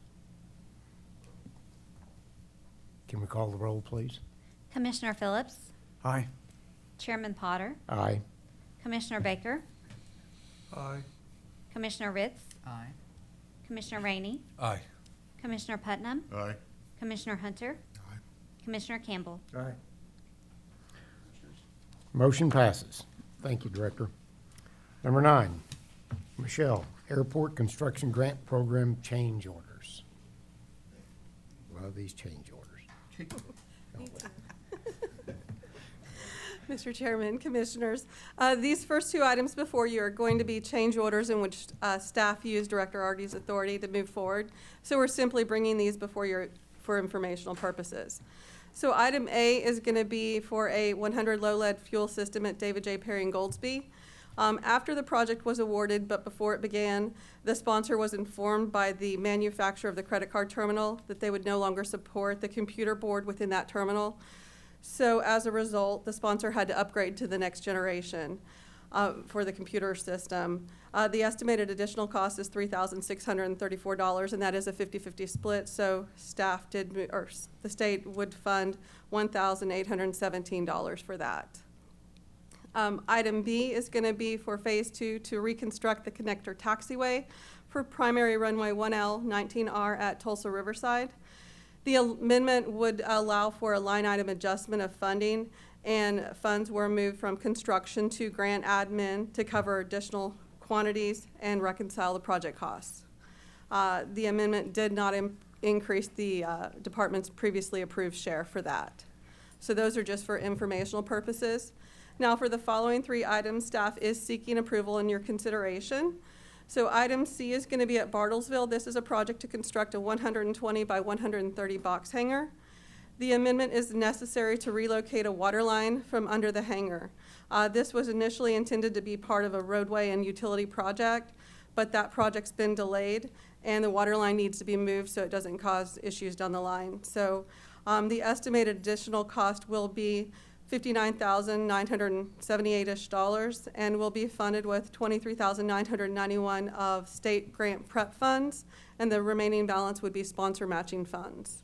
Can we call the roll, please? Commissioner Phillips, Aye. Chairman Potter, Aye. Commissioner Baker, Aye. Commissioner Ritz, Aye. Commissioner Rainey, Aye. Commissioner Putnam, Aye. Commissioner Hunter, Aye. Commissioner Campbell. Aye. Motion passes. Thank you, Director. Number 9, Michelle, Airport Construction Grant Program change orders. Love these change orders. Mr. Chairman, Commissioners, these first two items before you are going to be change orders in which staff used Director Ardy's authority to move forward. So we're simply bringing these before you for informational purposes. So item A is going to be for a 100 low lead fuel system at David J. Perry and Goldsby. After the project was awarded, but before it began, the sponsor was informed by the manufacturer of the credit card terminal that they would no longer support the computer board within that terminal. So as a result, the sponsor had to upgrade to the next generation for the computer system. The estimated additional cost is $3,634, and that is a 50-50 split. So staff or the state would fund $1,817 for that. Item B is going to be for Phase 2 to reconstruct the connector taxiway for primary runway 1L 19R at Tulsa Riverside. The amendment would allow for a line item adjustment of funding, and funds were moved from construction to grant admin to cover additional quantities and reconcile the project costs. The amendment did not increase the department's previously approved share for that. So those are just for informational purposes. Now for the following 3 items, staff is seeking approval in your consideration. So item C is going to be at Bartlesville. This is a project to construct a 120 by 130 box hangar. The amendment is necessary to relocate a water line from under the hangar. This was initially intended to be part of a roadway and utility project, but that project's been delayed, and the water line needs to be moved so it doesn't cause issues down the line. So the estimated additional cost will be $59,978-ish and will be funded with $23,991 of state grant prep funds, and the remaining balance would be sponsor matching funds.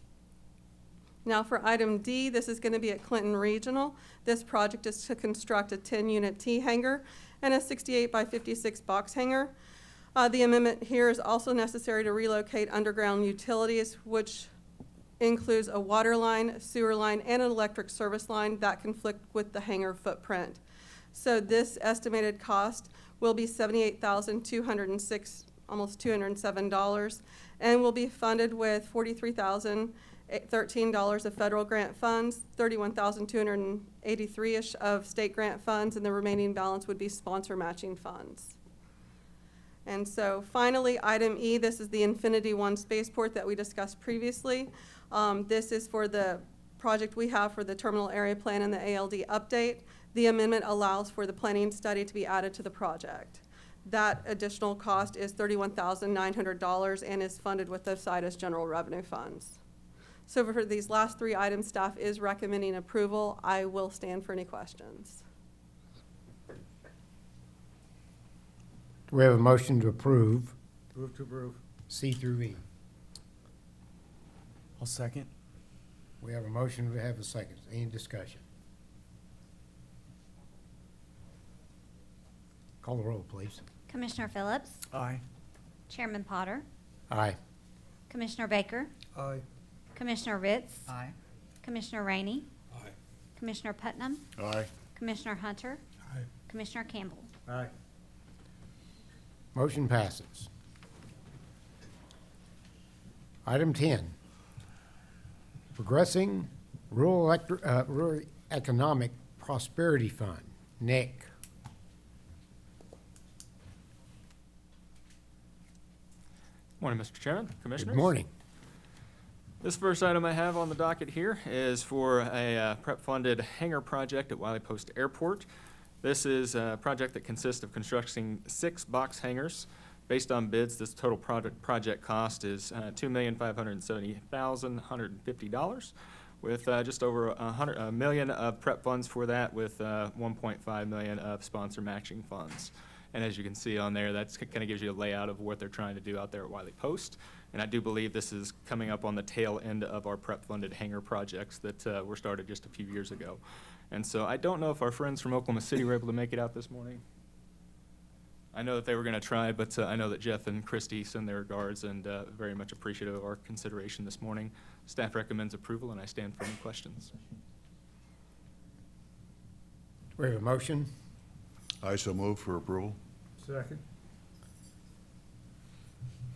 Now for item D, this is going to be at Clinton Regional. This project is to construct a 10-unit T hangar and a 68 by 56 box hangar. The amendment here is also necessary to relocate underground utilities, which includes a water line, sewer line, and an electric service line that conflict with the hangar footprint. So this estimated cost will be $78,206, almost $207, and will be funded with $43,013 of federal grant funds, $31,283-ish of state grant funds, and the remaining balance would be sponsor matching funds. And so finally, item E, this is the Infinity One spaceport that we discussed previously. This is for the project we have for the terminal area plan and the ALD update. The amendment allows for the planning study to be added to the project. That additional cost is $31,900 and is funded with the SIDA's general revenue funds. So for these last three items, staff is recommending approval. I will stand for any questions. Do we have a motion to approve Move to approve. C through E? I'll second. We have a motion, we have a second. Any discussion? Call the roll, please. Commissioner Phillips, Aye. Chairman Potter, Aye. Commissioner Baker, Aye. Commissioner Ritz, Aye. Commissioner Rainey, Aye. Commissioner Putnam, Aye. Commissioner Hunter, Aye. Commissioner Campbell. Aye. Motion passes. Item 10, Progressing Rural Economic Prosperity Fund, NEC. Morning, Mr. Chairman, Commissioners. Good morning. This first item I have on the docket here is for a prep-funded hangar project at Wiley Post Airport. This is a project that consists of constructing 6 box hangars. Based on bids, this total project cost is $2,570,150, with just over $100 million of prep funds for that, with $1.5 million of sponsor matching funds. And as you can see on there, that's kind of gives you a layout of what they're trying to do out there at Wiley Post. And I do believe this is coming up on the tail end of our prep-funded hangar projects that were started just a few years ago. And so I don't know if our friends from Oklahoma City were able to make it out this morning. I know that they were going to try, but I know that Jeff and Christy send their regards and very much appreciative of our consideration this morning. Staff recommends approval, and I stand for any questions. We have a motion. I so move for approval. Second.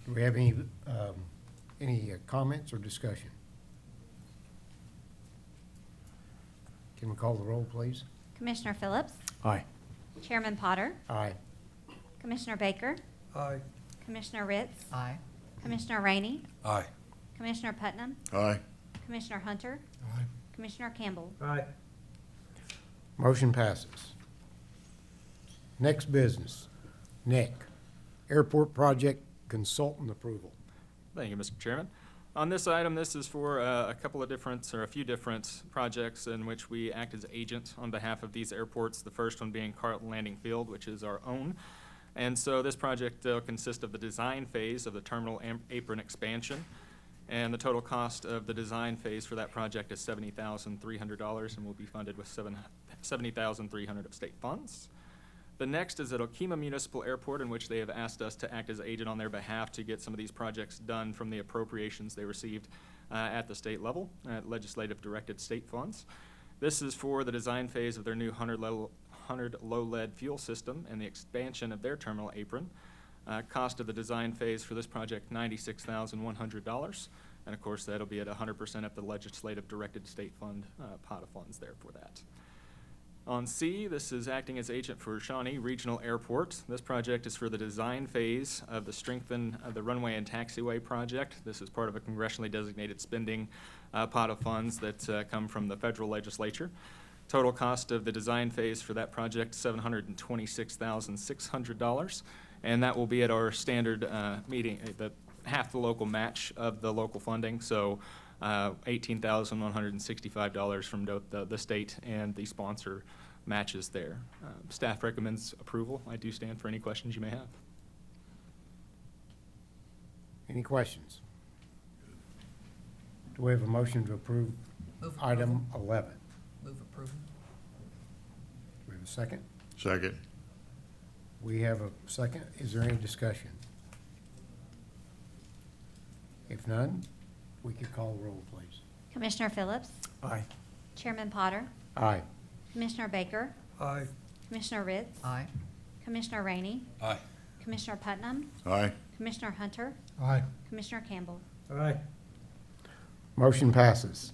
Do we have any comments or discussion? Can we call the roll, please? Commissioner Phillips, Aye. Chairman Potter, Aye. Commissioner Baker, Aye. Commissioner Ritz, Aye. Commissioner Rainey, Aye. Commissioner Putnam, Aye. Commissioner Hunter, Aye. Commissioner Campbell. Aye. Motion passes. Next business, NEC, Airport Project Consultant Approval. Thank you, Mr. Chairman. On this item, this is for a couple of different, or a few different projects in which we act as agent on behalf of these airports, the first one being Carlton Landing Field, which is our own. And so this project consists of the design phase of the terminal apron expansion. And the total cost of the design phase for that project is $70,300 and will be funded with $70,300 of state funds. The next is at Okima Municipal Airport, in which they have asked us to act as agent on their behalf to get some of these projects done from the appropriations they received at the state level, legislative directed state funds. This is for the design phase of their new 100 low lead fuel system and the expansion of their terminal apron. Cost of the design phase for this project, $96,100. And of course, that'll be at 100% of the legislative directed state fund pot of funds there for that. On C, this is acting as agent for Shawnee Regional Airport. This project is for the design phase of the strengthen of the runway and taxiway project. This is part of a congressionally designated spending pot of funds that come from the federal legislature. Total cost of the design phase for that project, $726,600. and that will be at our standard meeting, half the local match of the local funding, so $18,165 from the state and the sponsor matches there. Staff recommends approval. I do stand for any questions you may have. Any questions? Do we have a motion to approve item 11? Move approval. Do we have a second? Second. We have a second. Is there any discussion? If none, we could call the roll, please. Commissioner Phillips? Aye. Chairman Potter? Aye. Commissioner Baker? Aye. Commissioner Ritz? Aye. Commissioner Rainey? Aye. Commissioner Putnam? Aye. Commissioner Hunter? Aye. Commissioner Campbell? Aye. Motion passes.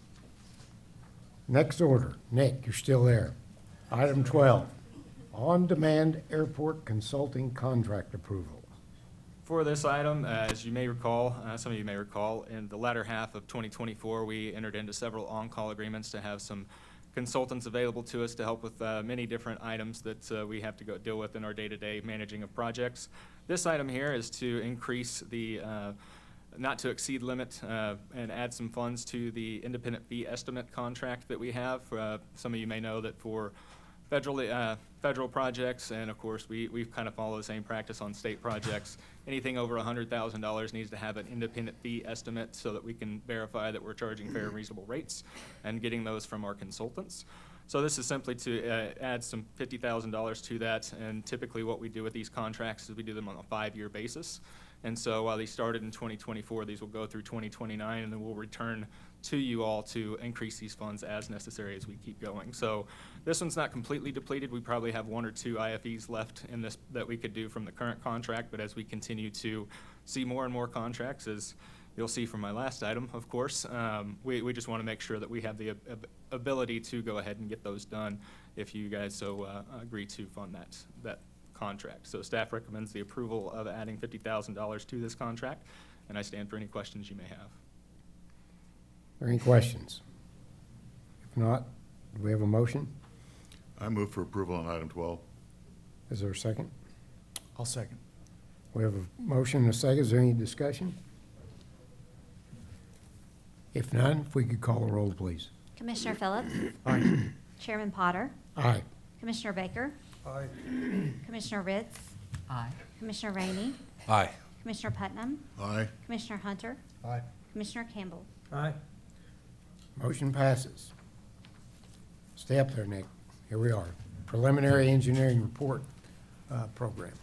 Next order. Nick, you're still there. Item 12, on-demand airport consulting contract approval. For this item, as you may recall, some of you may recall, in the latter half of 2024, we entered into several on-call agreements to have some consultants available to us to help with many different items that we have to go deal with in our day-to-day managing of projects. This item here is to increase the not to exceed limit and add some funds to the independent fee estimate contract that we have. Some of you may know that for federal projects, and of course we kind of follow the same practice on state projects. Anything over $100,000 needs to have an independent fee estimate so that we can verify that we're charging fair and reasonable rates and getting those from our consultants. So this is simply to add some $50,000 to that, and typically what we do with these contracts is we do them on a 5-year basis. And so while these started in 2024, these will go through 2029, and then we'll return to you all to increase these funds as necessary as we keep going. So this one's not completely depleted. We probably have 1 or 2 IFEs left in this that we could do from the current contract, but as we continue to see more and more contracts, as you'll see from my last item, of course, we just want to make sure that we have the ability to go ahead and get those done if you guys so agree to fund that contract. So staff recommends the approval of adding $50,000 to this contract, and I stand for any questions you may have. Are there any questions? If not, do we have a motion? I move for approval on item 12. Is there a second? I'll second. We have a motion and a second. Is there any discussion? If none, if we could call the roll, please. Commissioner Phillips? Aye. Chairman Potter? Aye. Commissioner Baker? Aye. Commissioner Ritz? Aye. Commissioner Rainey? Aye. Commissioner Putnam? Aye. Commissioner Hunter? Aye. Commissioner Campbell? Aye. Motion passes. Stay up there, Nick. Here we are. Preliminary engineering report program.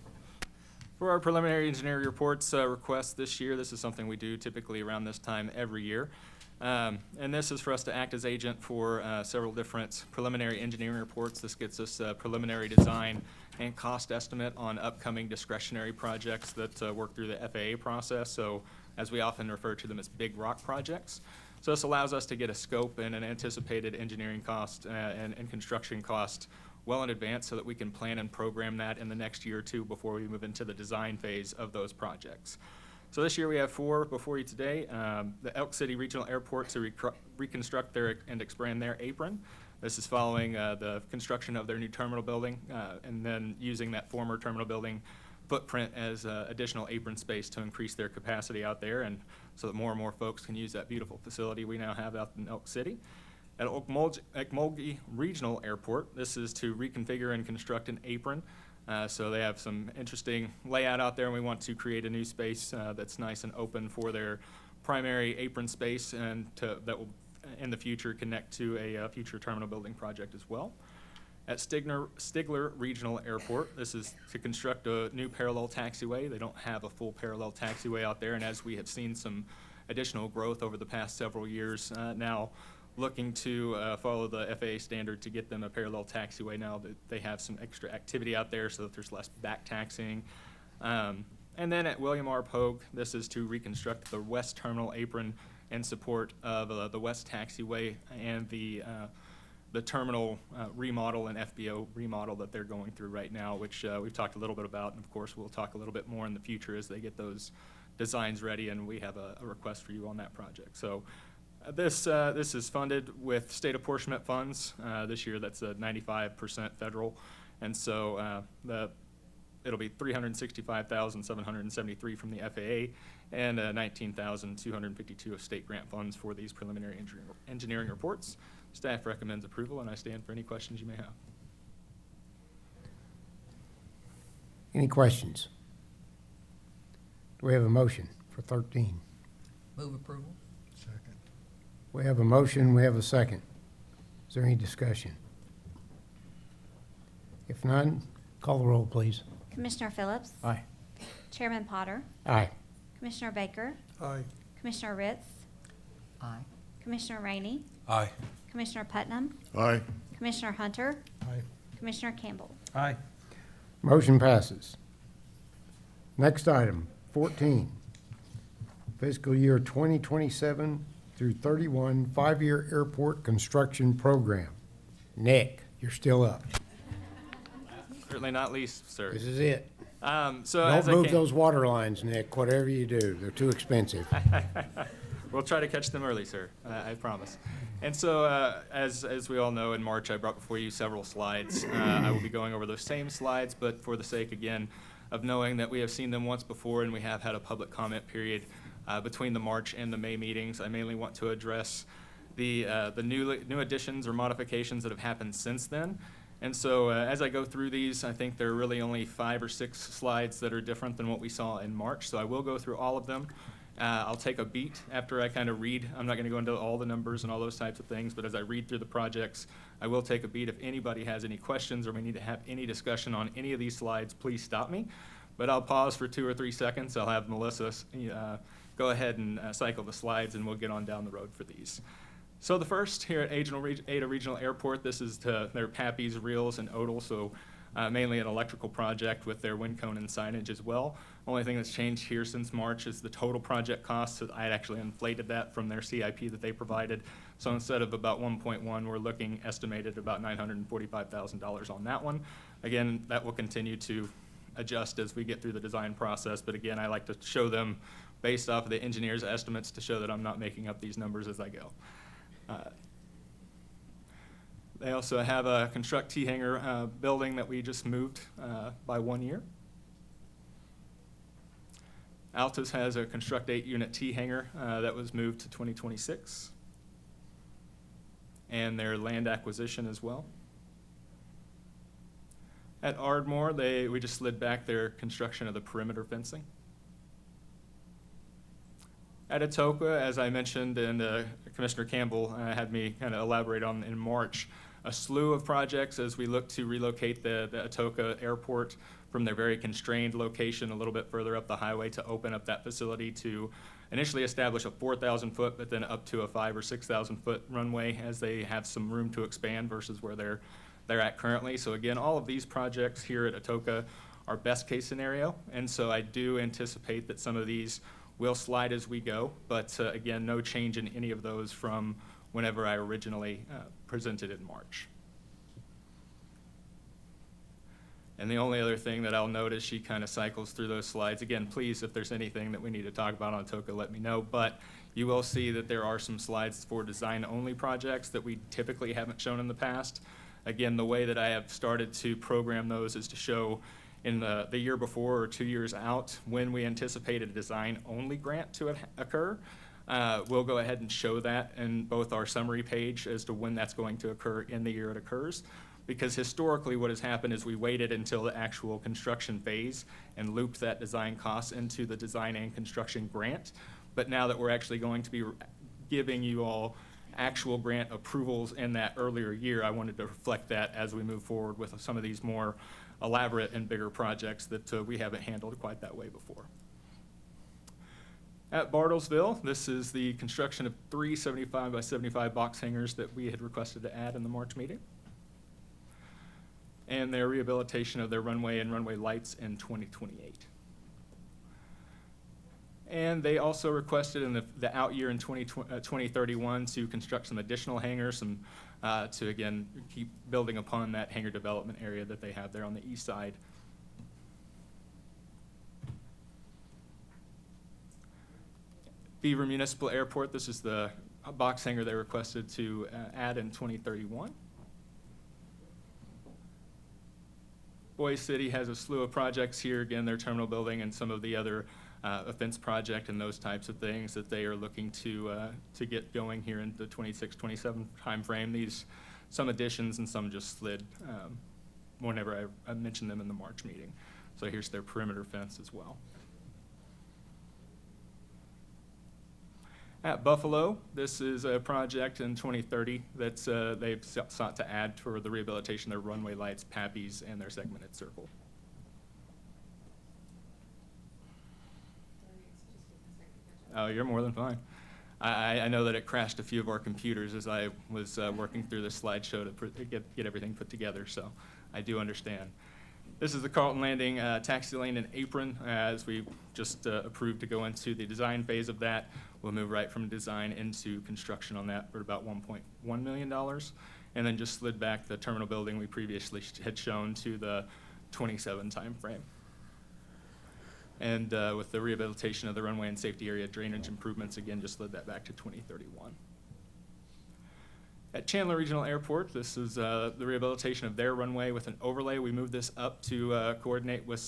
For our preliminary engineering reports request this year, this is something we do typically around this time every year. And this is for us to act as agent for several different preliminary engineering reports. This gets us a preliminary design and cost estimate on upcoming discretionary projects that work through the FAA process. So as we often refer to them as big rock projects. So this allows us to get a scope and an anticipated engineering cost and construction cost well in advance so that we can plan and program that in the next year or two before we move into the design phase of those projects. So this year we have 4 before you today. The Elk City Regional Airport to reconstruct and expand their apron. This is following the construction of their new terminal building and then using that former terminal building footprint as additional apron space to increase their capacity out there, and so that more and more folks can use that beautiful facility we now have out in Elk City. At Okmulgee Regional Airport, this is to reconfigure and construct an apron. So they have some interesting layout out there, and we want to create a new space that's nice and open for their primary apron space, and that will in the future connect to a future terminal building project as well. At Stigler Regional Airport, this is to construct a new parallel taxiway. They don't have a full parallel taxiway out there, and as we have seen some additional growth over the past several years, now looking to follow the FAA standard to get them a parallel taxiway now that they have some extra activity out there so that there's less back taxiing. And then at William R. Pogue, this is to reconstruct the west terminal apron in support of the west taxiway and the terminal remodel and FBO remodel that they're going through right now, which we've talked a little bit about, and of course we'll talk a little bit more in the future as they get those designs ready and we have a request for you on that project. So this is funded with state apportionment funds. This year that's 95% federal, and so it'll be $365,773 from the FAA and $19,252 of state grant funds for these preliminary engineering reports. Staff recommends approval, and I stand for any questions you may have. Any questions? Do we have a motion for 13? Move approval. Second. We have a motion, we have a second. Is there any discussion? If none, call the roll, please. Commissioner Phillips? Aye. Chairman Potter? Aye. Commissioner Baker? Aye. Commissioner Ritz? Aye. Commissioner Rainey? Aye. Commissioner Putnam? Aye. Commissioner Hunter? Aye. Commissioner Campbell? Aye. Motion passes. Next item, 14. Fiscal year 2027 through 31, 5-year airport construction program. Nick, you're still up. Certainly not least, sir. This is it. So Don't as I move came- those water lines, Nick, whatever you do. They're too expensive. We'll try to catch them early, sir, I promise. And so, as we all know, in March, I brought before you several slides. I will be going over those same slides, but for the sake, again, of knowing that we have seen them once before and we have had a public comment period between the March and the May meetings, I mainly want to address the new additions or modifications that have happened since then. And so, as I go through these, I think there are really only 5 or 6 slides that are different than what we saw in March. So I will go through all of them. I'll take a beat after I kind of read. I'm not going to go into all the numbers and all those types of things, but as I read through the projects, I will take a beat. If anybody has any questions or we need to have any discussion on any of these slides, please stop me. But I'll pause for 2 or 3 seconds. I'll have Melissa go ahead and cycle the slides, and we'll get on down the road for these. So the first here at Ada Regional Airport, this is their PAPIs, reels, and ODAA, so mainly an electrical project with their wind cone and signage as well. Only thing that's changed here since March is the total project cost. So I had actually inflated that from their CIP that they provided. So instead of about 1.1, we're looking estimated about $945,000 on that one. Again, that will continue to adjust as we get through the design process. But again, I like to show them based off of the engineer's estimates to show that I'm not making up these numbers as I go. They also have a construct T-hanger building that we just moved by 1 year. Altus has a construct 8-unit T-hanger that was moved to 2026. And their land acquisition as well. At Ardmore, we just slid back their construction of the perimeter fencing. At Atoka, as I mentioned, and Commissioner Campbell had me kind of elaborate on in March, a slew of projects as we look to relocate the Atoka airport from their very constrained location a little bit further up the highway to open up that facility to initially establish a 4,000 foot, but then up to a 5,000 or 6,000 foot runway as they have some room to expand versus where they're at currently. So again, all of these projects here at Atoka are best case scenario, and so I do anticipate that some of these will slide as we go, but again, no change in any of those from whenever I originally presented in March. And the only other thing that I'll note as she kind of cycles through those slides, again, please, if there's anything that we need to talk about on Atoka, let me know, but you will see that there are some slides for design-only projects that we typically haven't shown in the past. Again, the way that I have started to program those is to show in the year before or 2 years out when we anticipate a design-only grant to occur. We'll go ahead and show that in both our summary page as to when that's going to occur in the year it occurs. Because historically what has happened is we waited until the actual construction phase and looped that design cost into the design and construction grant. But now that we're actually going to be giving you all actual grant approvals in that earlier year, I wanted to reflect that as we move forward with some of these more elaborate and bigger projects that we haven't handled quite that way before. At Bartlesville, this is the construction of 3 75 by 75 box hangars that we had requested to add in the March meeting, and their rehabilitation of their runway and runway lights in 2028. And they also requested in the out year in 2031 to construct some additional hangars, to again keep building upon that hangar development area that they have there on the east side. Beaver Municipal Airport, this is the box hangar they requested to add in 2031. Boise City has a slew of projects here, again, their terminal building and some of the other a fence project and those types of things that they are looking to get going here in the 26-27 timeframe. Some additions and some just slid whenever I mentioned them in the March meeting. So here's their perimeter fence as well. At Buffalo, this is a project in 2030 that they've sought to add for the rehabilitation of their runway lights, PAPIs, and their segmented circle. Oh, you're more than fine. I know that it crashed a few of our computers as I was working through this slideshow to get everything put together, so I do understand. This is the Carlton Landing taxi lane and apron, as we just approved to go into the design phase of that. We'll move right from design into construction on that for about $1.1 million, and then just slid back the terminal building we previously had shown to the 27 timeframe. And with the rehabilitation of the runway and safety area drainage improvements, again, just slid that back to 2031. At Chandler Regional Airport, this is the rehabilitation of their runway with an overlay. We moved this up to coordinate with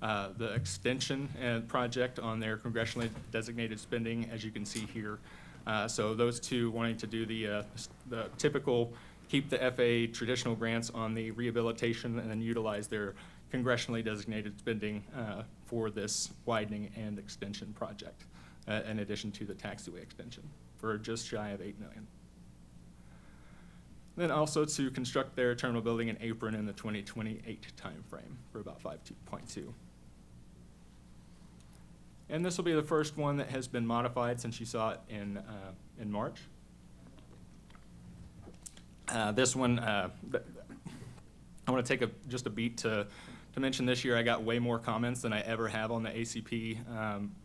the extension and project on their congressionally designated spending, as you can see here. So those two wanting to do the typical keep the FAA traditional grants on the rehabilitation and then utilize their congressionally designated spending for this widening and extension project, in addition to the taxiway extension, for just shy of $8 million. Then also to construct their terminal building and apron in the 2028 timeframe for about $5.2. And this will be the first one that has been modified since you saw it in March. This one, I want to take just a beat to mention this year I got way more comments than I ever have on the ACP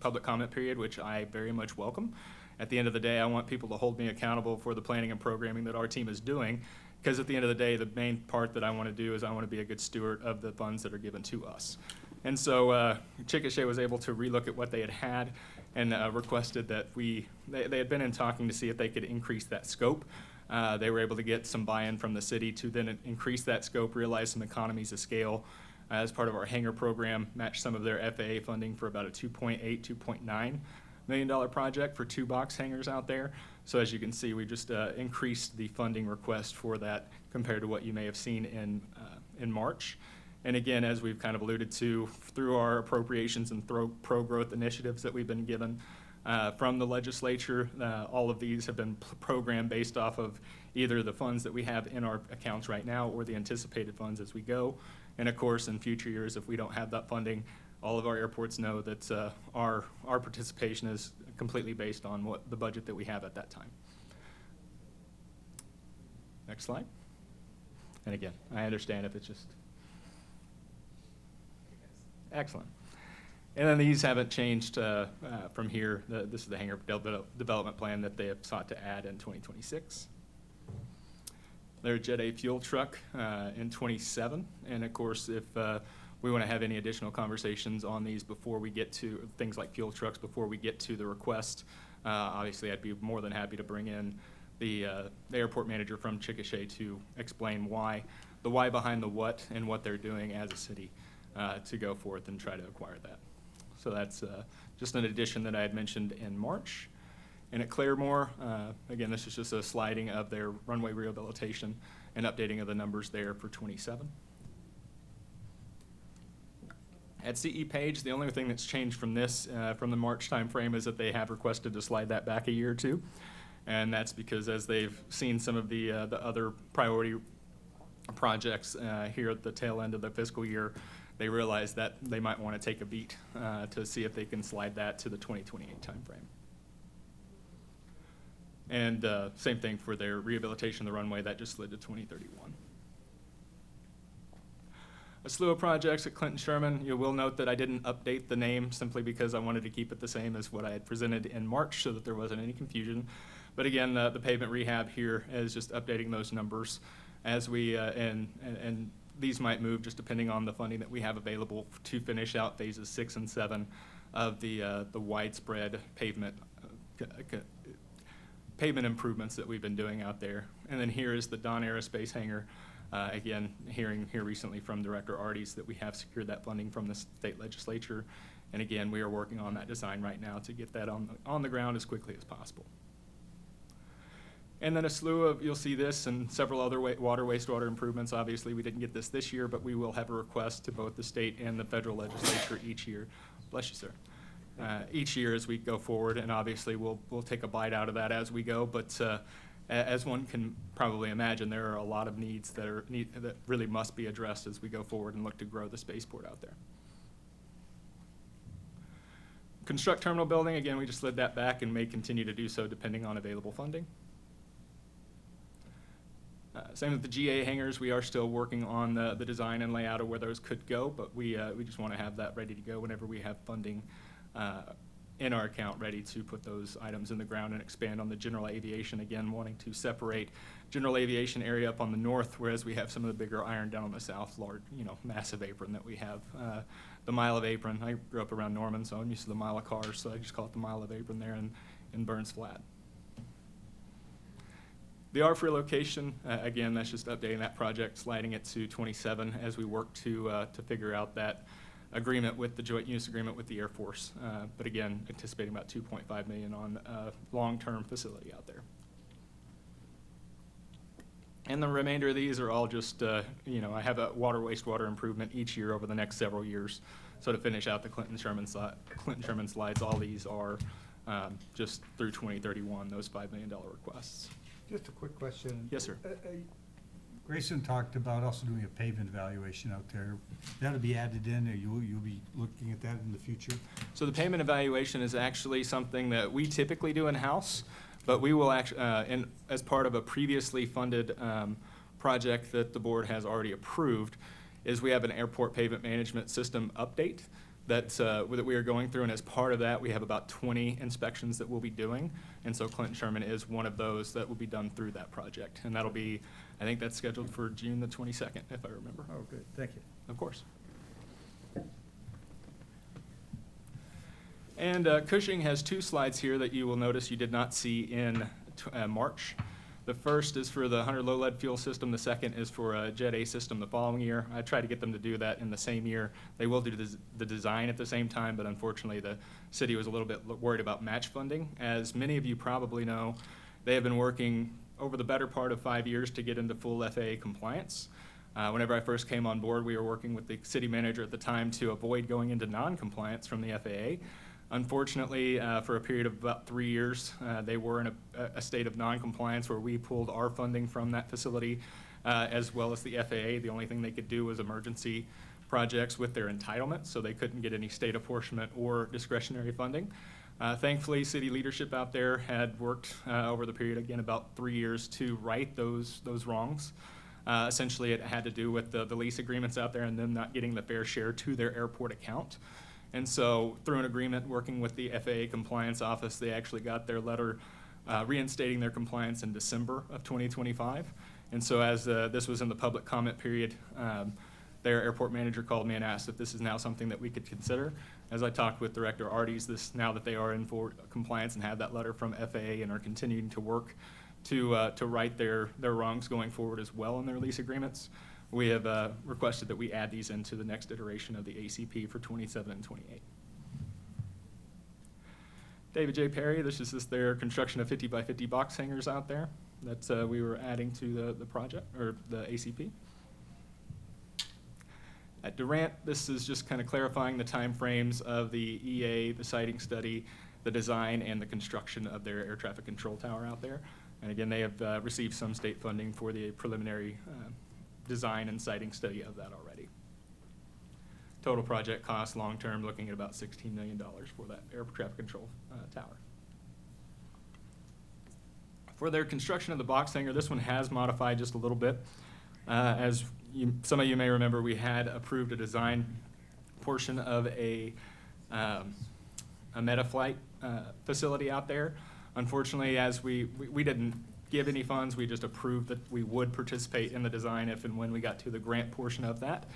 public comment period, which I very much welcome. At the end of the day, I want people to hold me accountable for the planning and programming that our team is doing, because at the end of the day, the main part that I want to do is I want to be a good steward of the funds that are given to us. And so Chickasha was able to relook at what they had and requested that they had been in talking to see if they could increase that scope. They were able to get some buy-in from the city to then increase that scope, realize some economies of scale as part of our hangar program, match some of their FAA funding for about a $2.8, $2.9 million project for 2 box hangars out there. So as you can see, we just increased the funding request for that compared to what you may have seen in March. And again, as we've kind of alluded to through our appropriations and pro-growth initiatives that we've been given from the legislature, all of these have been programmed based off of either the funds that we have in our accounts right now or the anticipated funds as we go. And of course, in future years, if we don't have that funding, all of our airports know that our participation is completely based on what the budget that we have at that time. Next slide. And again, I understand if it's just excellent. And then these haven't changed from here. This is the hangar development plan that they have sought to add in 2026. Their Jet A fuel truck in 27. And of course, if we want to have any additional conversations on these before we get to things like fuel trucks, before we get to the request, obviously I'd be more than happy to bring in the airport manager from Chickasha to explain the why behind the what and what they're doing as a city to go forth and try to acquire that. So that's just an addition that I had mentioned in March. And at Claremore, again, this is just a sliding of their runway rehabilitation and updating of the numbers there for 27. At CE Page, the only thing that's changed from this, from the March timeframe, is that they have requested to slide that back a year or two. And that's because as they've seen some of the other priority projects here at the tail end of the fiscal year, they realize that they might want to take a beat to see if they can slide that to the 2028 timeframe. And same thing for their rehabilitation of the runway, that just slid to 2031. A slew of projects at Clinton Sherman. You will note that I didn't update the name simply because I wanted to keep it the same as what I had presented in March so that there wasn't any confusion. But again, the pavement rehab here is just updating those numbers as we, and these might move just depending on the funding that we have available to finish out phases 6 and 7 of the widespread pavement improvements that we've been doing out there. And then here is the Don Aerospace hangar Again, hearing here recently from Director Arties that we have secured that funding from the state legislature. And again, we are working on that design right now to get that on the ground as quickly as possible. And then a slew of, you'll see this and several other wastewater improvements. Obviously, we didn't get this year, but we will have a request to both the state and the federal legislature each year. Bless you, sir. Each year as we go forward, and obviously we'll take a bite out of that as we go. But as one can probably imagine, there are a lot of needs that really must be addressed as we go forward and look to grow the spaceport out there. Construct terminal building, again, we just slid that back and may continue to do so depending on available funding. Same with the GA hangars. We are still working on the design and layout of where those could go, but we just want to have that ready to go whenever we have funding in our account ready to put those items in the ground and expand on the general aviation. Again, wanting to separate general aviation area up on the north, whereas we have some of the bigger iron down on the south, large, massive apron that we have. The mile of apron, I grew up around Norman, so I'm used to the mile of cars, so I just call it the mile of apron there in Burns Flat. The R3 location, again, that's just updating that project, sliding it to 27 as we work to figure out that agreement with the joint use agreement with the Air Force. But again, anticipating about $2.5 million on a long-term facility out there. And the remainder of these are all just, I have a wastewater improvement each year over the next several years. So to finish out the Clinton Sherman slides, all these are just through 2031, those $5 million requests. Just a quick question. Yes, sir. Grayson talked about also doing a pavement evaluation out there. That'll be added in, or you'll be looking at that in the future? So the pavement evaluation is actually something that we typically do in-house, but we will actually, as part of a previously funded project that the board has already approved, is we have an airport pavement management system update that we are going through, and as part of that, we have about 20 inspections that we'll be doing, and so Clinton Sherman is one of those that will be done through that project, and that'll be, I think that's scheduled for June the 22nd, if I remember. Oh, good, thank you. Of course. And Cushing has two slides here that you will notice you did not see in March. The first is for the 100 low lead fuel system. The second is for a Jet A system the following year. I tried to get them to do that in the same year. They will do the design at the same time, but unfortunately the city was a little bit worried about match funding. As many of you probably know, they have been working over the better part of 5 years to get into full FAA compliance. Whenever I first came on board, we were working with the city manager at the time to avoid going into non-compliance from the FAA. Unfortunately, for a period of about 3 years, they were in a state of non-compliance where we pulled our funding from that facility, as well as the FAA. The only thing they could do was emergency projects with their entitlement, so they couldn't get any state apportionment or discretionary funding. Thankfully, city leadership out there had worked over the period, again, about 3 years to right those wrongs. Essentially, it had to do with the lease agreements out there and them not getting the fair share to their airport account. And so through an agreement working with the FAA compliance office, they actually got their letter reinstating their compliance in December of 2025. And so as this was in the public comment period, their airport manager called me and asked if this is now something that we could consider. As I talked with Director Arties, now that they are in full compliance and have that letter from FAA and are continuing to work to right their wrongs going forward as well in their lease agreements, we have requested that we add these into the next iteration of the ACP for 27 and 28. David J. Perry, this is just their construction of 50 by 50 box hangers out there that we were adding to the project, or the ACP. At Durant, this is just kind of clarifying the timeframes of the EA, the siting study, the design, and the construction of their air traffic control tower out there. And again, they have received some state funding for the preliminary design and siting study of that already. Total project cost long-term looking at about $16 million for that air traffic control tower. For their construction of the box hangar, this one has modified just a little bit. As some of you may remember, we had approved a design portion of a Metaflight facility out there. Unfortunately, as we didn't give any funds, we just approved that we would participate in the design if and when we got to the grant portion of that.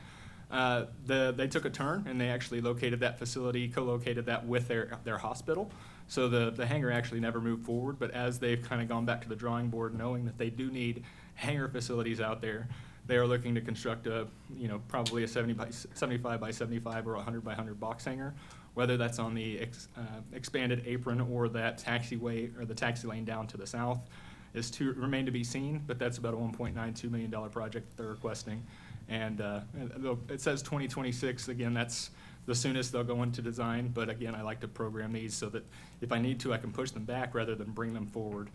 They took a turn and they actually located that facility, co-located that with their hospital. So the hangar actually never moved forward, but as they've kind of gone back to the drawing board knowing that they do need hangar facilities out there, They are looking to construct a, probably a 75 by 75 or 100 by 100 box hangar, whether that's on the expanded apron or that taxiway or the taxi lane down to the south is to remain to be seen, but that's about a $1.92 million project that they're requesting. And it says 2026, again, that's the soonest they'll go into design, but again, I like to program these so that if I need to, I can push them back rather than bring them forward,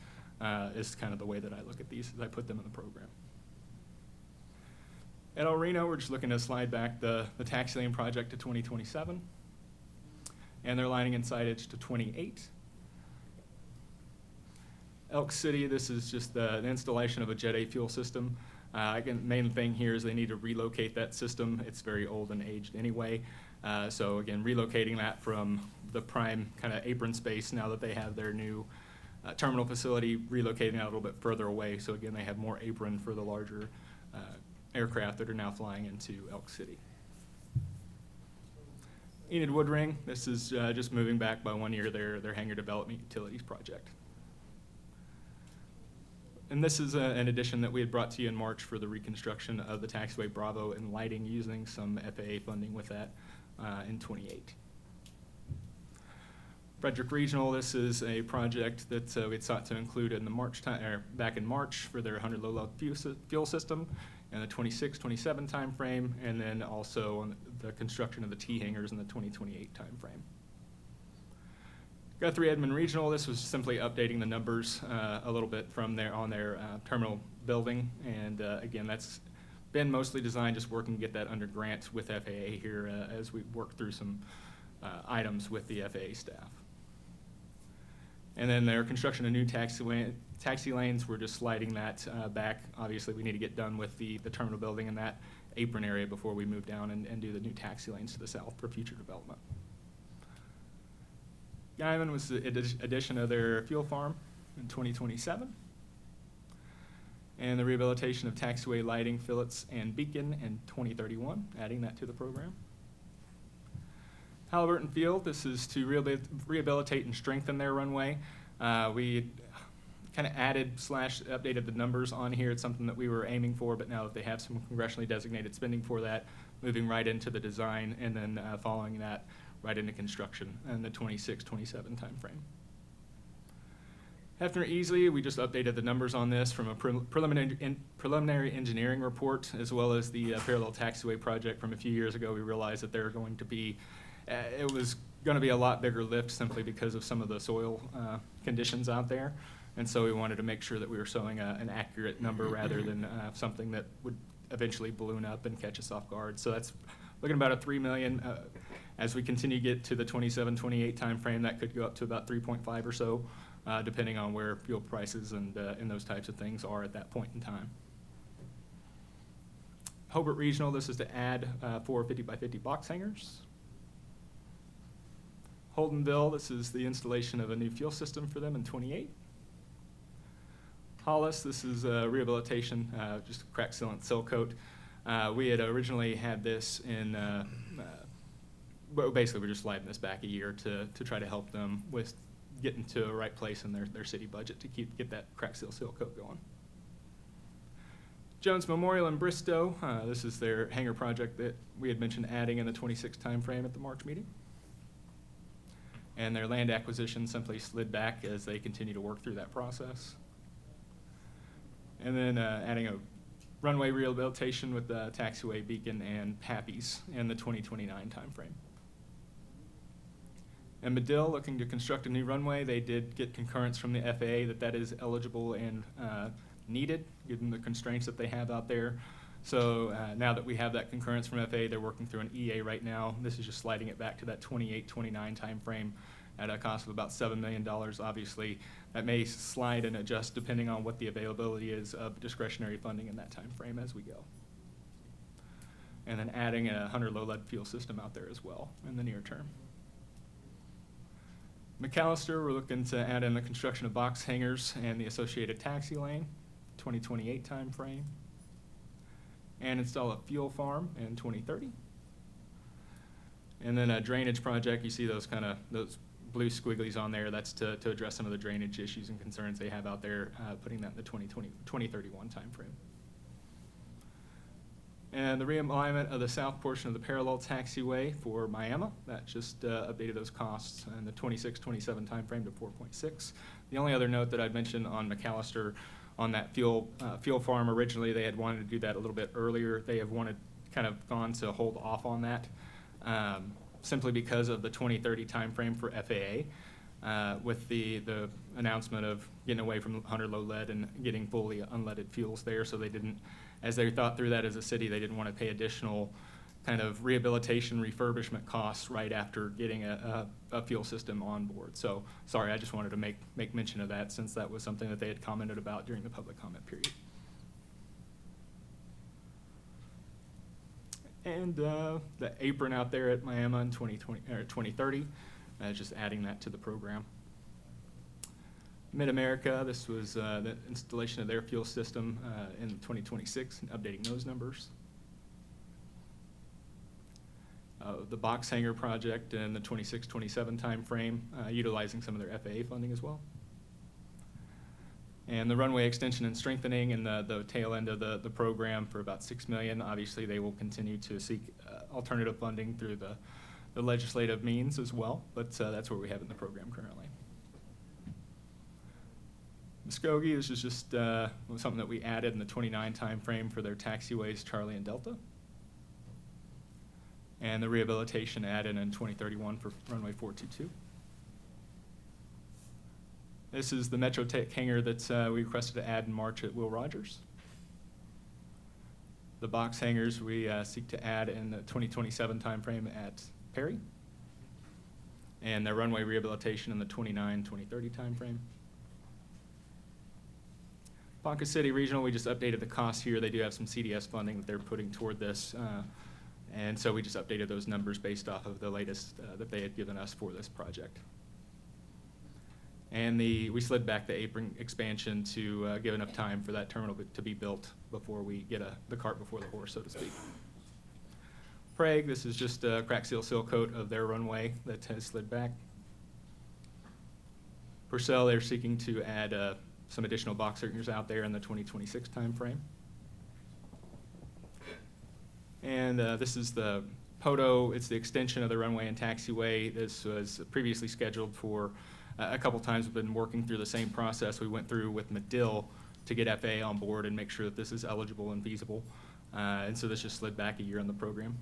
is kind of the way that I look at these as I put them in the program. At El Reno, we're just looking to slide back the taxi lane project to 2027, and their lining and signage to 28. Elk City, this is just the installation of a Jet A fuel system. Again, main thing here is they need to relocate that system. It's very old and aged anyway. So again, relocating that from the prime kind of apron space now that they have their new terminal facility, relocating that a little bit further away. So again, they have more apron for the larger aircraft that are now flying into Elk City. Enid Woodring, this is just moving back by 1 year their hangar development utilities project. And this is an addition that we had brought to you in March for the reconstruction of the taxiway Bravo and lighting using some FAA funding with that in 28. Frederick Regional, this is a project that we had sought to include in the back in March for their 100 low-load fuel system in the 26-27 timeframe, and then also on the construction of the T hangars in the 2028 timeframe. Guthrie Edmond Regional, this was simply updating the numbers a little bit from their terminal building, and again, that's been mostly designed just working to get that under grant with FAA here as we work through some items with the FAA staff. And then their construction of new taxi lanes, we're just sliding that back. Obviously, we need to get done with the terminal building and that apron area before we move down and do the new taxi lanes to the south for future development. Guyman was the addition of their fuel farm in 2027. And the rehabilitation of taxiway lighting, fillets, and beacon in 2031, adding that to the program. Halliburton Field, this is to rehabilitate and strengthen their runway. We kind of updated the numbers on here. It's something that we were aiming for, but now that they have some congressionally designated spending for that, moving right into the design and then following that right into construction in the 26-27 timeframe. Hefner Easley, we just updated the numbers on this from a preliminary engineering report, as well as the parallel taxiway project from a few years ago. We realized that they're going to be, it was going to be a lot bigger lift simply because of some of the soil conditions out there. And so we wanted to make sure that we were showing an accurate number rather than something that would eventually balloon up and catch us off guard. So that's looking about a $3 million. As we continue to get to the 27-28 timeframe, that could go up to about 3.5 or so, depending on where fuel prices and those types of things are at that point in time. Hobart Regional, this is to add 4 50 by 50 box hangars. Holdenville, this is the installation of a new fuel system for them in 28. Hollis, this is rehabilitation, just crack sealant seal coat. We had originally had this in, basically we're just sliding this back a year to try to help them with getting to a right place in their city budget to get that crack seal coat going. Jones Memorial in Bristow, this is their hangar project that we had mentioned adding in the 26 timeframe at the March meeting. And their land acquisition simply slid back as they continue to work through that process. And then adding a runway rehabilitation with the taxiway beacon and Pappies in the 2029 timeframe. And Medill, looking to construct a new runway, they did get concurrence from the FAA that is eligible and needed, given the constraints that they have out there. So now that we have that concurrence from FAA, they're working through an EA right now. This is just sliding it back to that 28-29 timeframe at a cost of about $7 million. Obviously, that may slide and adjust depending on what the availability is of discretionary funding in that timeframe as we go. And then adding a 100 low-lead fuel system out there as well in the near term. McAllister, we're looking to add in the construction of box hangars and the associated taxi lane, 2028 timeframe, and install a fuel farm in 2030. And then a drainage project, you see those those blue squigglies on there, that's to address some of the drainage issues and concerns they have out there, putting that in the 2031 timeframe. And the realignment of the south portion of the parallel taxiway for Miami, that just updated those costs in the 26-27 timeframe to 4.6. The only other note that I'd mention on McAllister, on that fuel farm, originally they had wanted to do that a little bit earlier. They have kind of gone to hold off on that simply because of the 2030 timeframe for FAA with the announcement of getting away from 100 low lead and getting fully unleaded fuels there. So they didn't, as they thought through that as a city, they didn't want to pay additional kind of rehabilitation refurbishment costs right after getting a fuel system on board. So sorry, I just wanted to make mention of that since that was something that they had commented about during the public comment period. And the apron out there at Miami in 2030, just adding that to the program. Mid-America, this was the installation of their fuel system in 2026, and updating those numbers. The box hangar project in the 26-27 timeframe, utilizing some of their FAA funding as well. And the runway extension and strengthening in the tail end of the program for about $6 million. Obviously, they will continue to seek alternative funding through the legislative means as well, but that's where we have it in the program currently. Muskogee, this is just something that we added in the 29 timeframe for their taxiways, Charlie and Delta. And the rehabilitation added in 2031 for runway 422. This is the Metro Tech hangar that we requested to add in March at Will Rogers. The box hangars we seek to add in the 2027 timeframe at Perry. And their runway rehabilitation in the 29-2030 timeframe. Ponca City Regional, we just updated the costs here. They do have some CDS funding that they're putting toward this. And so we just updated those numbers based off of the latest that they had given us for this project. And we slid back the apron expansion to give enough time for that terminal to be built before we get the cart before the horse, so to speak. Prague, this is just a crack seal coat of their runway that has slid back. Purcell, they're seeking to add some additional box hangars out there in the 2026 timeframe. And this is the POTO. It's the extension of the runway and taxiway. This was previously scheduled for a couple times. We've been working through the same process we went through with Medill to get FAA on board and make sure that this is eligible and feasible. And so this just slid back a year on the program.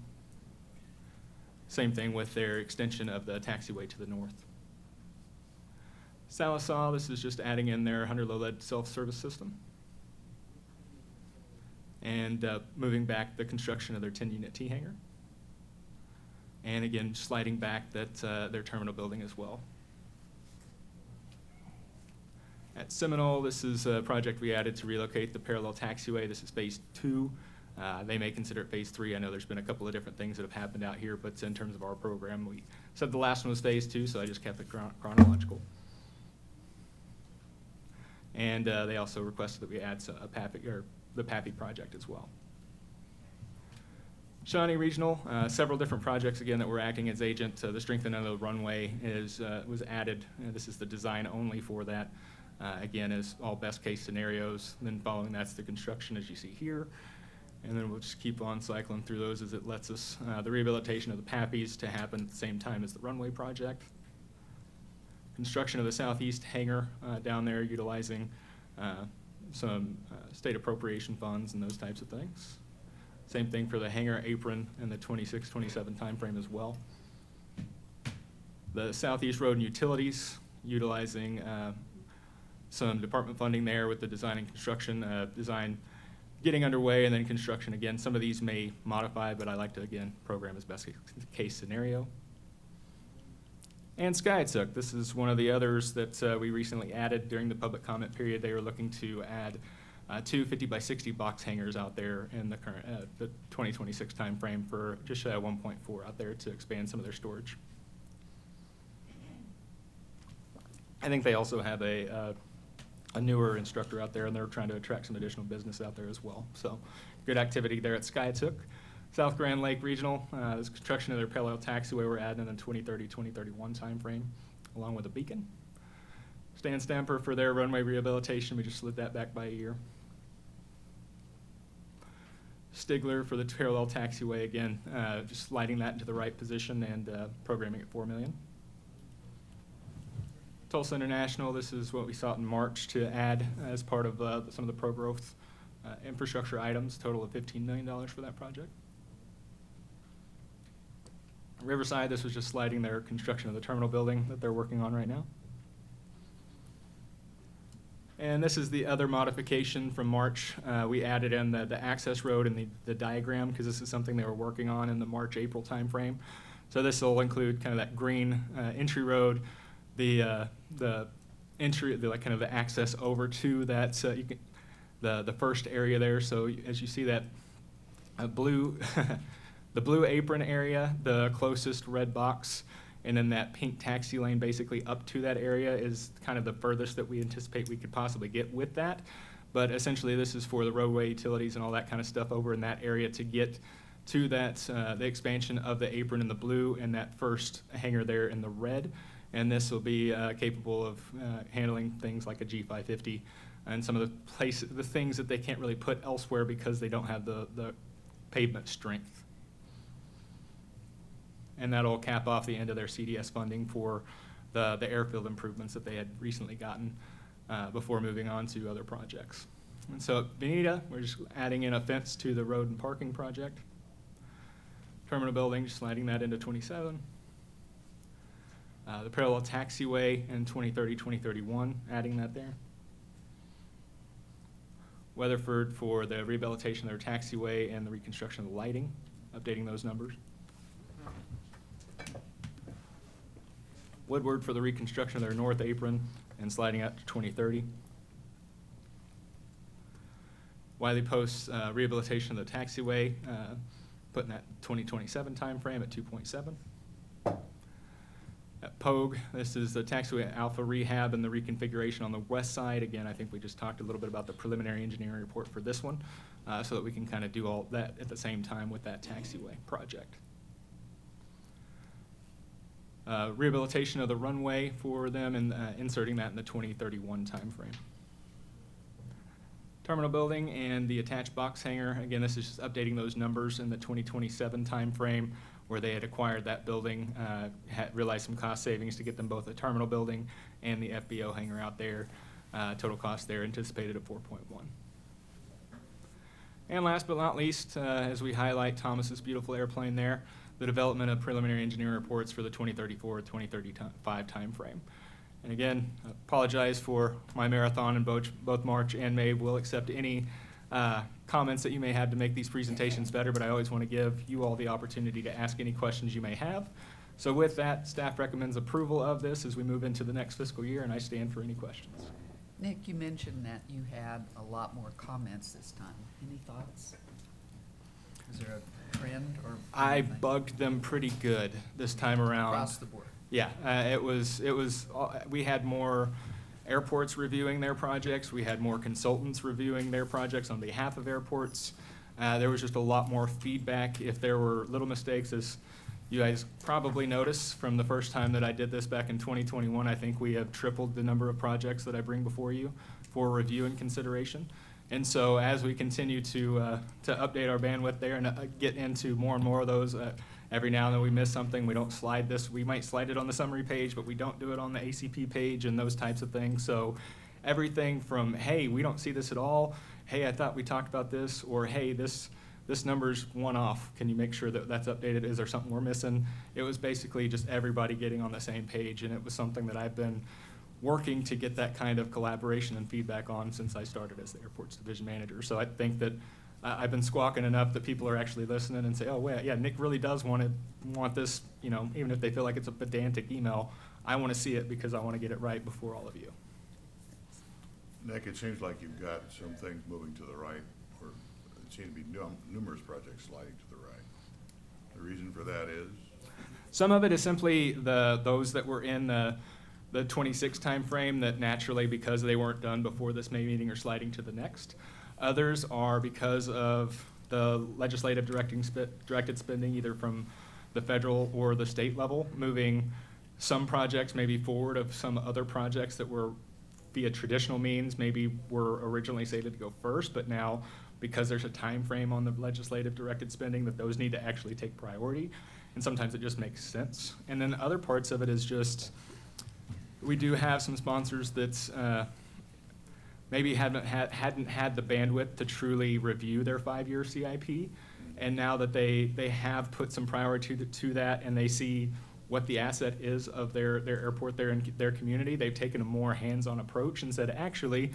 Same thing with their extension of the taxiway to the north. Salisaw, this is just adding in their 100 low lead self-service system. And moving back the construction of their 10-unit T-hangar. And again, sliding back their terminal building as well. At Seminole, this is a project we added to relocate the parallel taxiway. This is phase 2. They may consider it phase 3. I know there's been a couple of different things that have happened out here, but in terms of our program, we said the last one was phase 2, so I just kept it chronological. And they also requested that we add the PAPI project as well. Shawnee Regional, several different projects again that we're acting as agent. The strengthening of the runway was added. This is the design only for that. Again, is all best case scenarios. And then following that's the construction as you see here. And then we'll just keep on cycling through those as it lets us, the rehabilitation of the PAPIs to happen at the same time as the runway project. Construction of the southeast hangar down there utilizing some state appropriation funds and those types of things. Same thing for the hangar apron in the 26-27 timeframe as well. The southeast road and utilities utilizing some department funding there with the design and construction, design getting underway and then construction again. Some of these may modify, but I like to, again, program as best case scenario. And Skytook, this is one of the others that we recently added during the public comment period. They were looking to add 2 50x60 box hangars out there in the current, the 2026 timeframe for just shy of 1.4 out there to expand some of their storage. I think they also have a newer instructor out there, and they're trying to attract some additional business out there as well. So good activity there at Skytook. South Grand Lake Regional, this construction of their parallel taxiway we're adding in the 2030-2031 timeframe, along with a beacon. Stan Stamper for their runway rehabilitation, we just slid that back by a year. Stigler for the parallel taxiway, again, just sliding that into the right position and programming at $4 million. Tulsa International, this is what we sought in March to add as part of some of the pro-growth infrastructure items, total of $15 million for that project. Riverside, this was just sliding their construction of the terminal building that they're working on right now. And this is the other modification from March. We added in the access road and the diagram because this is something they were working on in the March-April timeframe. So this will include kind of that green entry road, the entry, like kind of the access over to that, you can, the first area there. So as you see that blue, the blue apron area, the closest red box, and then that pink taxi lane basically up to that area is kind of the furthest that we anticipate we could possibly get with that. But essentially this is for the roadway utilities and all that kind of stuff over in that area to get to that, the expansion of the apron in the blue and that first hangar there in the red. And this will be capable of handling things like a G550 and some of the things that they can't really put elsewhere because they don't have the pavement strength. And that'll cap off the end of their CDS funding for the airfield improvements that they had recently gotten before moving on to other projects. And so at Bonita, we're just adding in a fence to the road and parking project. Terminal building, just sliding that into 27. The parallel taxiway in 2030, 2031, adding that there. Weatherford for the rehabilitation of their taxiway and the reconstruction of the lighting, updating those numbers. Woodward for the reconstruction of their north apron and sliding out to 2030. Wiley Post rehabilitation of the taxiway, putting that 2027 timeframe at 2.7. At Pogue, this is the taxiway alpha rehab and the reconfiguration on the west side. Again, I think we just talked a little bit about the preliminary engineering report for this one, so that we can kind of do all that at the same time with that taxiway project. Rehabilitation of the runway for them and inserting that in the 2031 timeframe. Terminal building and the attached box hangar. Again, this is just updating those numbers in the 2027 timeframe where they had acquired that building, realized some cost savings to get them both a terminal building and the FBO hangar out there. Total cost there anticipated at 4.1. And last but not least, as we highlight Thomas's beautiful airplane there, the development of preliminary engineering reports for the 2034-2035 timeframe. And again, I apologize for my marathon in both March and May. We'll accept any comments that you may have to make these presentations better, but I always want to give you all the opportunity to ask any questions you may have. So with that, staff recommends approval of this as we move into the next fiscal year, and I stand for any questions. Nick, you mentioned that you had a lot more comments this time. Any thoughts? Is there a trend or? I anything? bugged them pretty good this time around. Across the board? Yeah, we had more airports reviewing their projects. We had more consultants reviewing their projects on behalf of airports. There was just a lot more feedback. If there were little mistakes, as you guys probably noticed from the first time that I did this back in 2021, I think we have tripled the number of projects that I bring before you for review and consideration. And so as we continue to update our bandwidth there and get into more and more of those, every now and then we miss something. We don't slide this. We might slide it on the summary page, but we don't do it on the ACP page and those types of things. So everything from, hey, we don't see this at all. Hey, I thought we talked about this, or hey, this number's one off. Can you make sure that that's updated? Is there something we're missing? It was basically just everybody getting on the same page, and it was something that I've been working to get that kind of collaboration and feedback on since I started as the airports division manager. So I think that I've been squawking enough that people are actually listening and say, oh, wait, yeah, Nick really does want this, you know, even if they feel like it's a pedantic email, I want to see it because I want to get it right before all of you. Nick, it seems like you've got some things moving to the right, or it seems to be numerous projects sliding to the right. The reason for that is? Some of it is simply those that were in the 26 timeframe that naturally, because they weren't done before this May meeting, are sliding to the next. Others are because of the legislative directed spending, either from the federal or the state level, moving some projects maybe forward of some other projects that were via traditional means, maybe were originally slated to go first, but now because there's a time frame on the legislative directed spending, that those need to actually take priority. And sometimes it just makes sense. And then other parts of it is just, we do have some sponsors that maybe hadn't had the bandwidth to truly review their 5-year CIP. And now that they have put some priority to that, and they see what the asset is of their airport there in their community, they've taken a more hands-on approach and said, actually,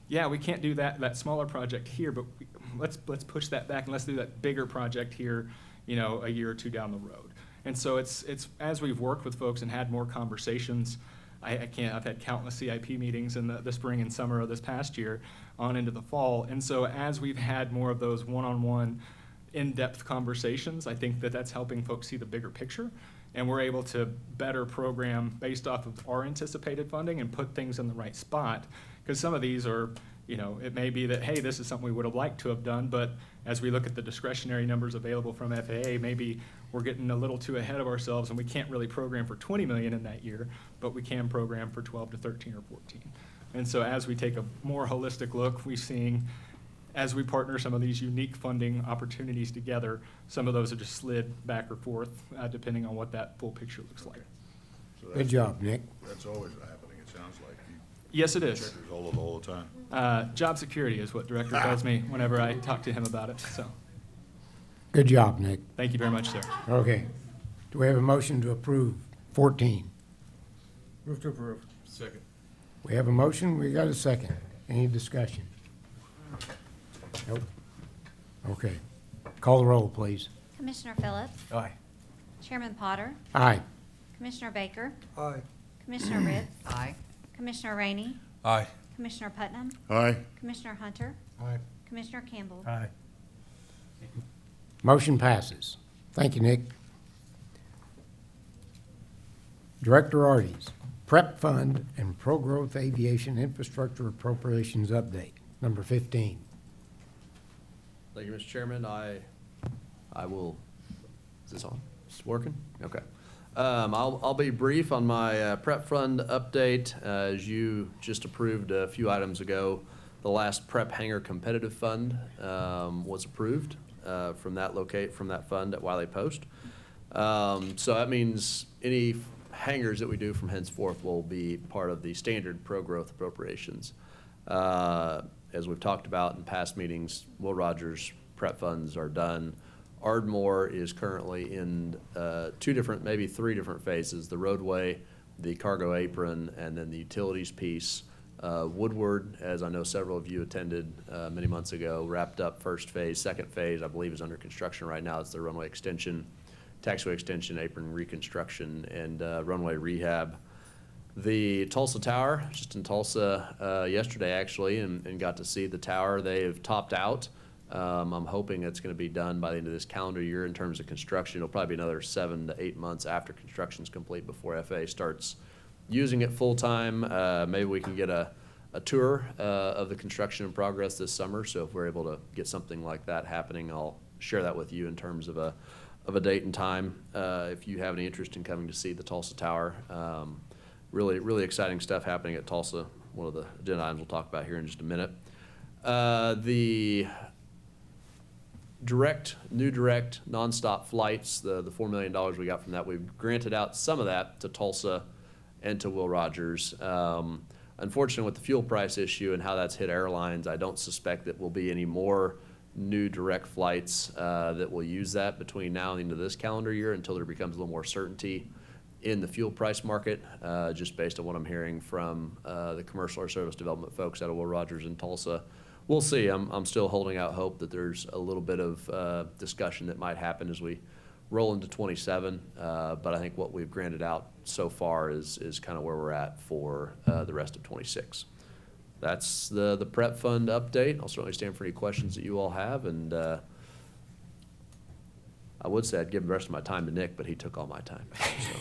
yeah, we can't do that smaller project here, but let's push that back and let's do that bigger project here, a year or two down the road. And so it's as we've worked with folks and had more conversations, I've had countless CIP meetings in the spring and summer of this past year on into the fall. And so as we've had more of those one-on-one in-depth conversations, I think that's helping folks see the bigger picture. And we're able to better program based off of our anticipated funding and put things in the right spot. Because some of these are, it may be that, hey, this is something we would have liked to have done, but as we look at the discretionary numbers available from FAA, maybe we're getting a little too ahead of ourselves and we can't really program for 20 million in that year, but we can program for 12 to 13 or 14. And so as we take a more holistic look, we're seeing, as we partner some of these unique funding opportunities together, some of those are just slid back or forth, depending on what that full picture looks like. So Good that's- job, Nick. That's always happening, it sounds like. Yes, it is. Checkers all the time. Job security is what Director tells me whenever I talk to him about it, so. Good job, Nick. Thank you very much, sir. Okay. Do we have a motion to approve 14? Move to approve. Second. We have a motion, we got a second. Any discussion? Nope. Okay. Call the roll, please. Commissioner Phillips, Aye. Chairman Potter, Aye. Commissioner Baker, Aye. Commissioner Ritz, Aye. Commissioner Rainey, Aye. Commissioner Putnam, Aye. Commissioner Hunter, Aye. Commissioner Campbell. Aye. Motion passes. Thank you, Nick. Director Arties, Prep Fund and Pro-Growth Aviation Infrastructure Appropriations Update, number 15. Thank you, Mr. Chairman. I will, is this on? Is it working? Okay. I'll be brief on my prep fund update. As you just approved a few items ago, the last prep hangar competitive fund was approved from that fund at Wiley Post. So that means any hangars that we do from henceforth will be part of the standard pro-growth appropriations. As we've talked about in past meetings, Will Rogers prep funds are done. Ardmore is currently in two different, maybe three different phases: the roadway, the cargo apron, and then the utilities piece. Woodward, as I know several of you attended many months ago, wrapped up first phase. Second phase, I believe, is under construction right now. It's the runway extension, taxiway extension, apron reconstruction, and runway rehab. The Tulsa Tower, just in Tulsa yesterday actually, and got to see the tower. They have topped out. I'm hoping it's going to be done by the end of this calendar year in terms of construction. It'll probably be another 7 to 8 months after construction's complete before FAA starts using it full-time. Maybe we can get a tour of the construction in progress this summer. So if we're able to get something like that happening, I'll share that with you in terms of a date and time. If you have any interest in coming to see the Tulsa Tower, really, really exciting stuff happening at Tulsa. One of the agenda items we'll talk about here in just a minute. The new direct nonstop flights, the $4 million we got from that, we've granted out some of that to Tulsa and to Will Rogers. Unfortunately, with the fuel price issue and how that's hit airlines, I don't suspect that will be any more new direct flights that will use that between now and the end of this calendar year until there becomes a little more certainty in the fuel price market, just based on what I'm hearing from the commercial air service development folks out of Will Rogers in Tulsa. We'll see. I'm still holding out hope that there's a little bit of discussion that might happen as we roll into 27. But I think what we've granted out so far is kind of where we're at for the rest of 26. That's the prep fund update. I'll certainly stand for any questions that you all have. And I would say I'd give the rest of my time to Nick, but he took all my time. So.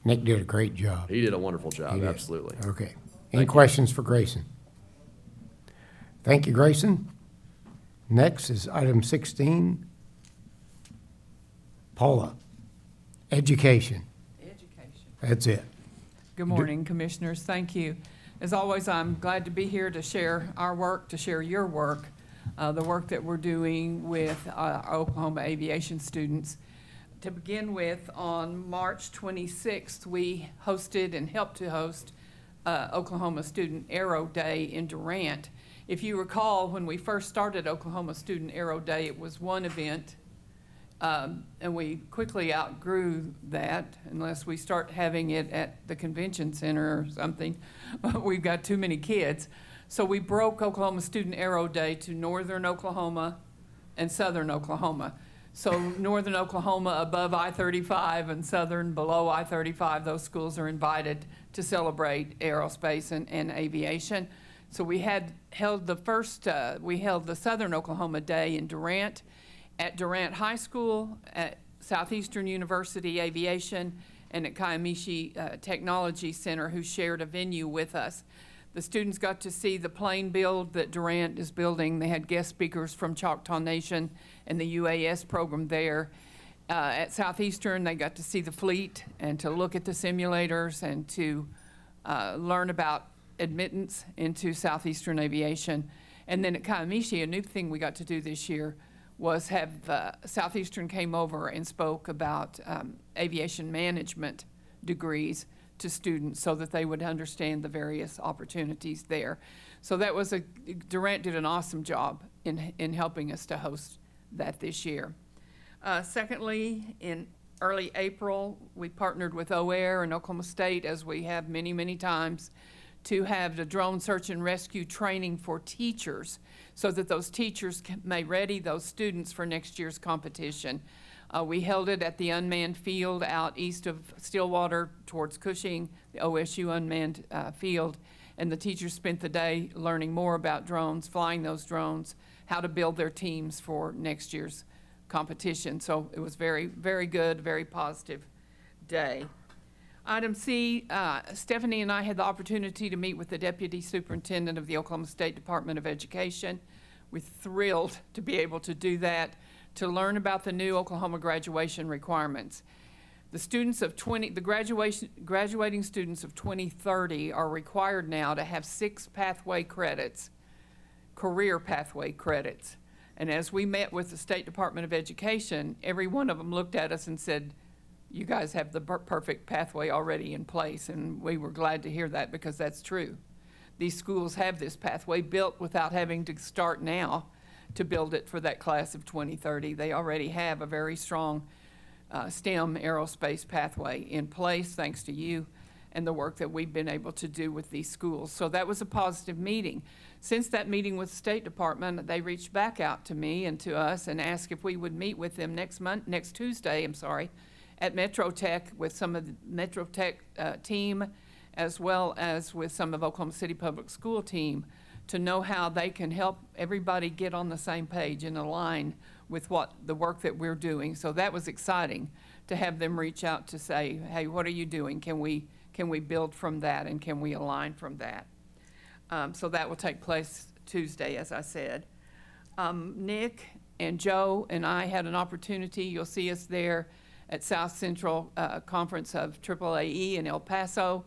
Nick did a great job. He did a wonderful job, He did. absolutely. Okay. Any questions for Grayson? Thank you, Grayson. Next is item 16. Paula, education. Education. That's it. Good morning, Commissioners. Thank you. As always, I'm glad to be here to share our work, to share your work, the work that we're doing with our Oklahoma aviation students. To begin with, on March 26th, we hosted and helped to host Oklahoma Student Aero Day in Durant. If you recall, when we first started Oklahoma Student Aero Day, it was one event, and we quickly outgrew that. Unless we start having it at the convention center or something, we've got too many kids. So we broke Oklahoma Student Aero Day to northern Oklahoma and southern Oklahoma. So northern Oklahoma above I-35 and southern below I-35, those schools are invited to celebrate aerospace and aviation. So we held the Southern Oklahoma Day in Durant, at Durant High School, at Southeastern University Aviation, and at Kiamichi Technology Center, who shared a venue with us. The students got to see the plane build that Durant is building. They had guest speakers from Choctaw Nation and the UAS program there. At Southeastern, they got to see the fleet and to look at the simulators and to learn about admittance into Southeastern aviation. And then at Kiamichi, a new thing we got to do this year was have Southeastern came over and spoke about aviation management degrees to students so that they would understand the various opportunities there. So that was Durant did an awesome job in helping us to host that this year. Secondly, in early April, we partnered with ODAA and Oklahoma State, as we have many, many times, to have the drone search and rescue training for teachers so that those teachers may ready those students for next year's competition. We held it at the unmanned field out east of Stillwater towards Cushing, the OSU unmanned field, and the teachers spent the day learning more about drones, flying those drones, how to build their teams for next year's competition. So it was very, very good, very positive day. Item C, Stephanie and I had the opportunity to meet with the Deputy Superintendent of the Oklahoma State Department of Education. We're thrilled to be able to do that, to learn about the new Oklahoma graduation requirements. The graduating students of 2030 are required now to have 6 pathway credits, career pathway credits. And as we met with the State Department of Education, every one of them looked at us and said, you guys have the perfect pathway already in place. And we were glad to hear that, because that's true. These schools have this pathway built without having to start now to build it for that class of 2030. They already have a very strong STEM aerospace pathway in place, thanks to you and the work that we've been able to do with these schools. So that was a positive meeting. Since that meeting with the State Department, they reached back out to me and to us and asked if we would meet with them next Tuesday, at Metro Tech with some of the Metro Tech team, as well as with some of Oklahoma City Public School team, to know how they can help everybody get on the same page and align with the work that we're doing. So that was exciting to have them reach out to say, hey, what are you doing? Can we build from that, and can we align from that? So that will take place Tuesday, as I said. Nick and Joe and I had an opportunity, you'll see us there at South Central Conference of AAAE in El Paso.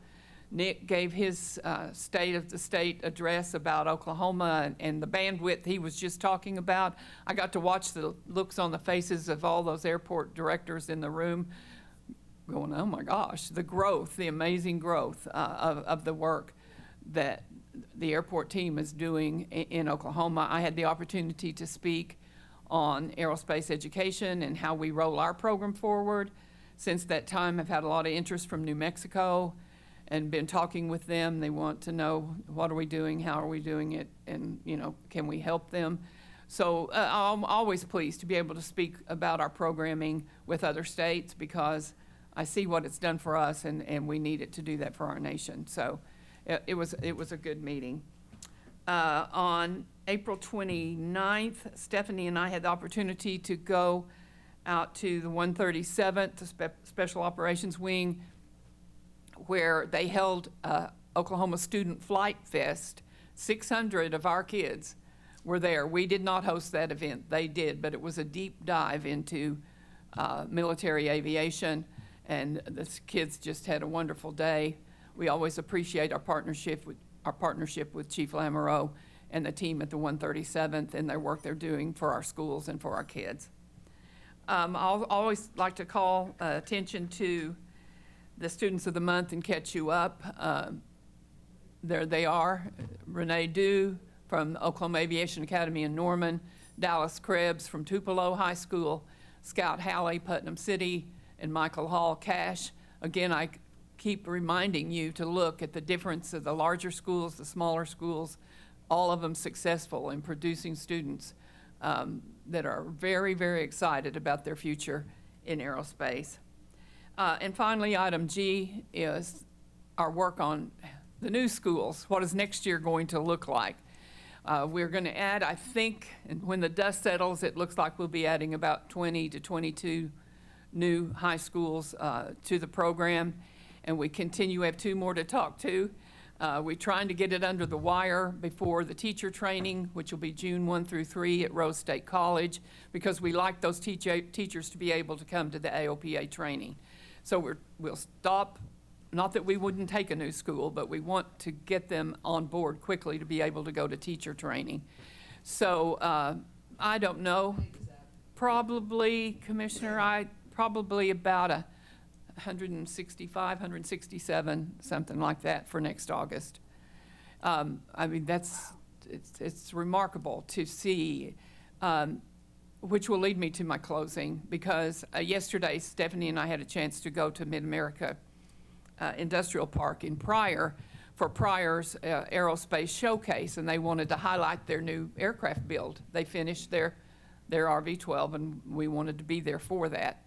Nick gave his State of the State address about Oklahoma and the bandwidth he was just talking about. I got to watch the looks on the faces of all those airport directors in the room going, oh my gosh, the growth, the amazing growth of the work that the airport team is doing in Oklahoma. I had the opportunity to speak on aerospace education and how we roll our program forward. Since that time, I've had a lot of interest from New Mexico and been talking with them. They want to know, what are we doing, how are we doing it, and can we help them? So I'm always pleased to be able to speak about our programming with other states, because I see what it's done for us, and we need it to do that for our nation. So it was a good meeting. On April 29th, Stephanie and I had the opportunity to go out to the 137th, the Special Operations Wing, where they held Oklahoma Student Flight Fest. 600 of our kids were there. We did not host that event. They did, but it was a deep dive into military aviation, and the kids just had a wonderful day. We always appreciate our partnership with our partnership with Chief Lamoureux and the team at the 137th and their work they're doing for our schools and for our kids. I'll always like to call attention to the Students of the Month and catch you up. There they are, Renee Dew from Oklahoma Aviation Academy in Norman, Dallas Krebs from Tupelo High School, Scout Halley, Putnam City, and Michael Hall Cash. Again, I keep reminding you to look at the difference of the larger schools, the smaller schools, all of them successful in producing students that are very, very excited about their future in aerospace. And finally, item G is our work on the new schools. What is next year going to look like? We're going to add, I think, and when the dust settles, it looks like we'll be adding about 20 to 22 new high schools to the program. And we continue, we have 2 more to talk to. We're trying to get it under the wire before the teacher training, which will be June 1 through 3 at Rose State College, because we like those teachers to be able to come to the AOPA training. So we'll stop, not that we wouldn't take a new school, but we want to get them on board quickly to be able to go to teacher training. So I don't know, probably, Commissioner, probably about 165, 167, something like that for next August. I mean, it's remarkable to see, which will lead me to my closing, because yesterday Stephanie and I had a chance to go to Mid-America Industrial Park in Pryor for Pryor's aerospace showcase, and they wanted to highlight their new aircraft build. They finished their RV-12, and we wanted to be there for that.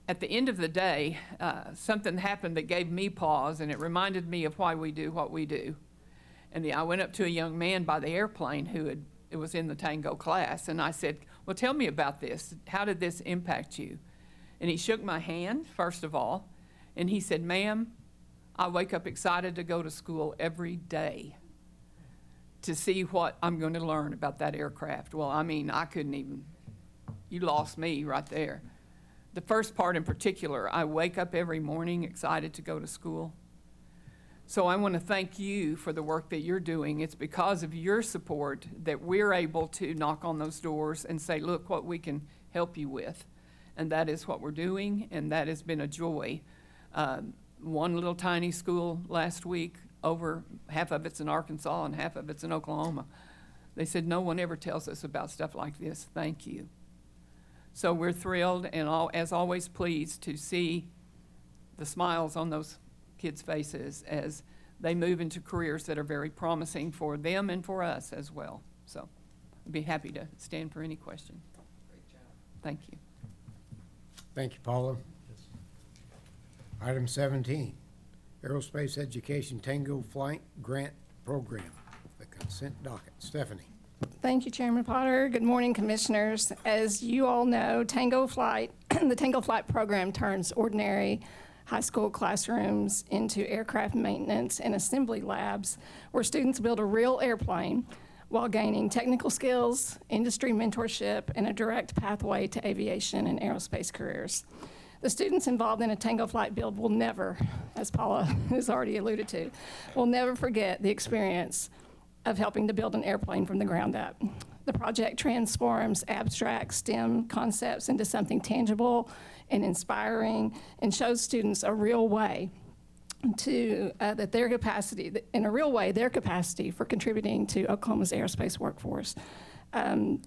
At the end of the day, something happened that gave me pause, and it reminded me of why we do what we do. And I went up to a young man by the airplane it was in the Tango class, and I said, well, tell me about this. How did this impact you? And he shook my hand, first of all, and he said, ma'am, I wake up excited to go to school every day to see what I'm going to learn about that aircraft. Well, I mean, I couldn't even, you lost me right there. The first part in particular, I wake up every morning excited to go to school. So I want to thank you for the work that you're doing. It's because of your support that we're able to knock on those doors and say, look what we can help you with. And that is what we're doing, and that has been a joy. One little tiny school last week, over half of it's in Arkansas and half of it's in Oklahoma. They said, no one ever tells us about stuff like this. Thank you. So we're thrilled and as always pleased to see the smiles on those kids' faces as they move into careers that are very promising for them and for us as well. So I'd be happy to stand for any question. Great job. Thank you. Thank you, Paula. Item 17, Aerospace Education Tango Flight Grant Program, the consent docket. Stephanie. Thank you, Chairman Potter. Good morning, Commissioners. As you all know, Tango Flight, the Tango Flight program turns ordinary high school classrooms into aircraft maintenance and assembly labs where students build a real airplane while gaining technical skills, industry mentorship, and a direct pathway to aviation and aerospace careers. The students involved in a Tango Flight build will never, as Paula has already alluded to, will never forget the experience of helping to build an airplane from the ground up. The project transforms abstract STEM concepts into something tangible and inspiring and shows students a real way to, that their capacity, in a real way, their capacity for contributing to Oklahoma's aerospace workforce.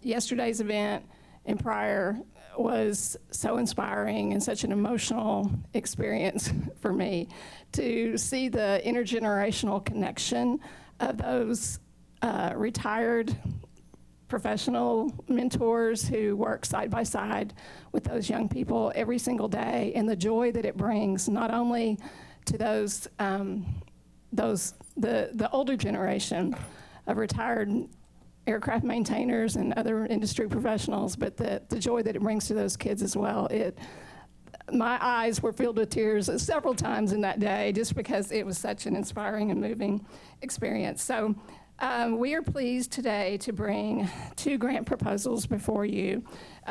Yesterday's event in Pryor was so inspiring and such an emotional experience for me to see the intergenerational connection of those retired professional mentors who work side by side with those young people every single day, and the joy that it brings not only to the older generation of retired aircraft maintainers and other industry professionals, but the joy that it brings to those kids as well. My eyes were filled with tears several times in that day just because it was such an inspiring and moving experience. So we are pleased today to bring 2 grant proposals before you,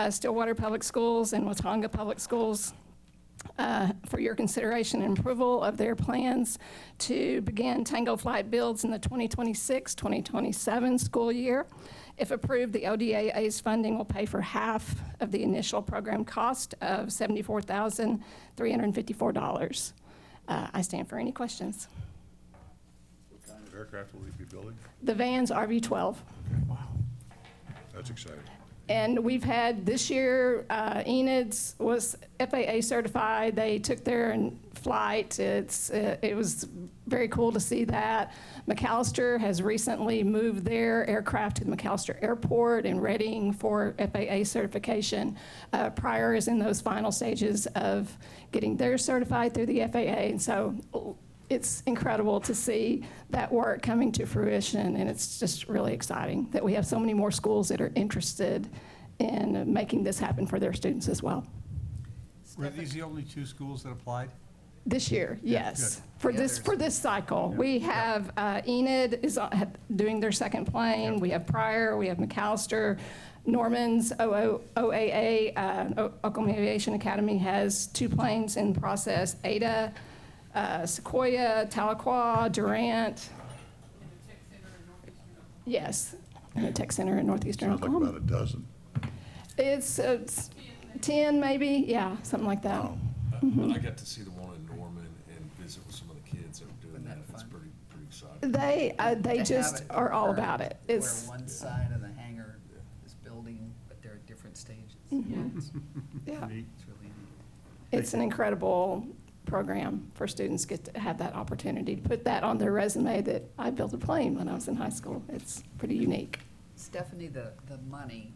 Stillwater Public Schools and Watauga Public Schools. for your consideration and approval of their plans to begin Tango Flight builds in the 2026-2027 school year. If approved, the ODAA's funding will pay for half of the initial program cost of $74,354. I stand for any questions. What kind of aircraft will we be building? The van's RV-12. That's exciting. And we've had, this year, Enid's was FAA certified. They took their flight. It was very cool to see that. McAllister has recently moved their aircraft to the McAllister Airport and readying for FAA certification. Pryor is in those final stages of getting theirs certified through the FAA. And so it's incredible to see that work coming to fruition, and it's just really exciting that we have so many more schools that are interested in making this happen for their students as well. Were these the only 2 schools that applied? This year, yes. good. For this cycle, we have Enid is doing their second plane. We have Pryor, we have McAllister. Norman's OAA, Oklahoma Aviation Academy, has 2 planes in process. Ada, Sequoia, Tahlequah, Durant. Yes, and a tech center in northeastern Sounds like Oklahoma. about a dozen. It's 10 maybe, yeah, something like that. Wow. I got to see the one in Norman and visit with some of the kids that were doing that. It's pretty exciting. They just have it are all where- about it. Where It's, one side of the hangar is building, but they're at different stages. Mhm. It's yeah, really neat. it's an incredible program for students get to have that opportunity to put that on their resume that I built a plane when I was in high school. It's pretty unique. Stephanie, the money,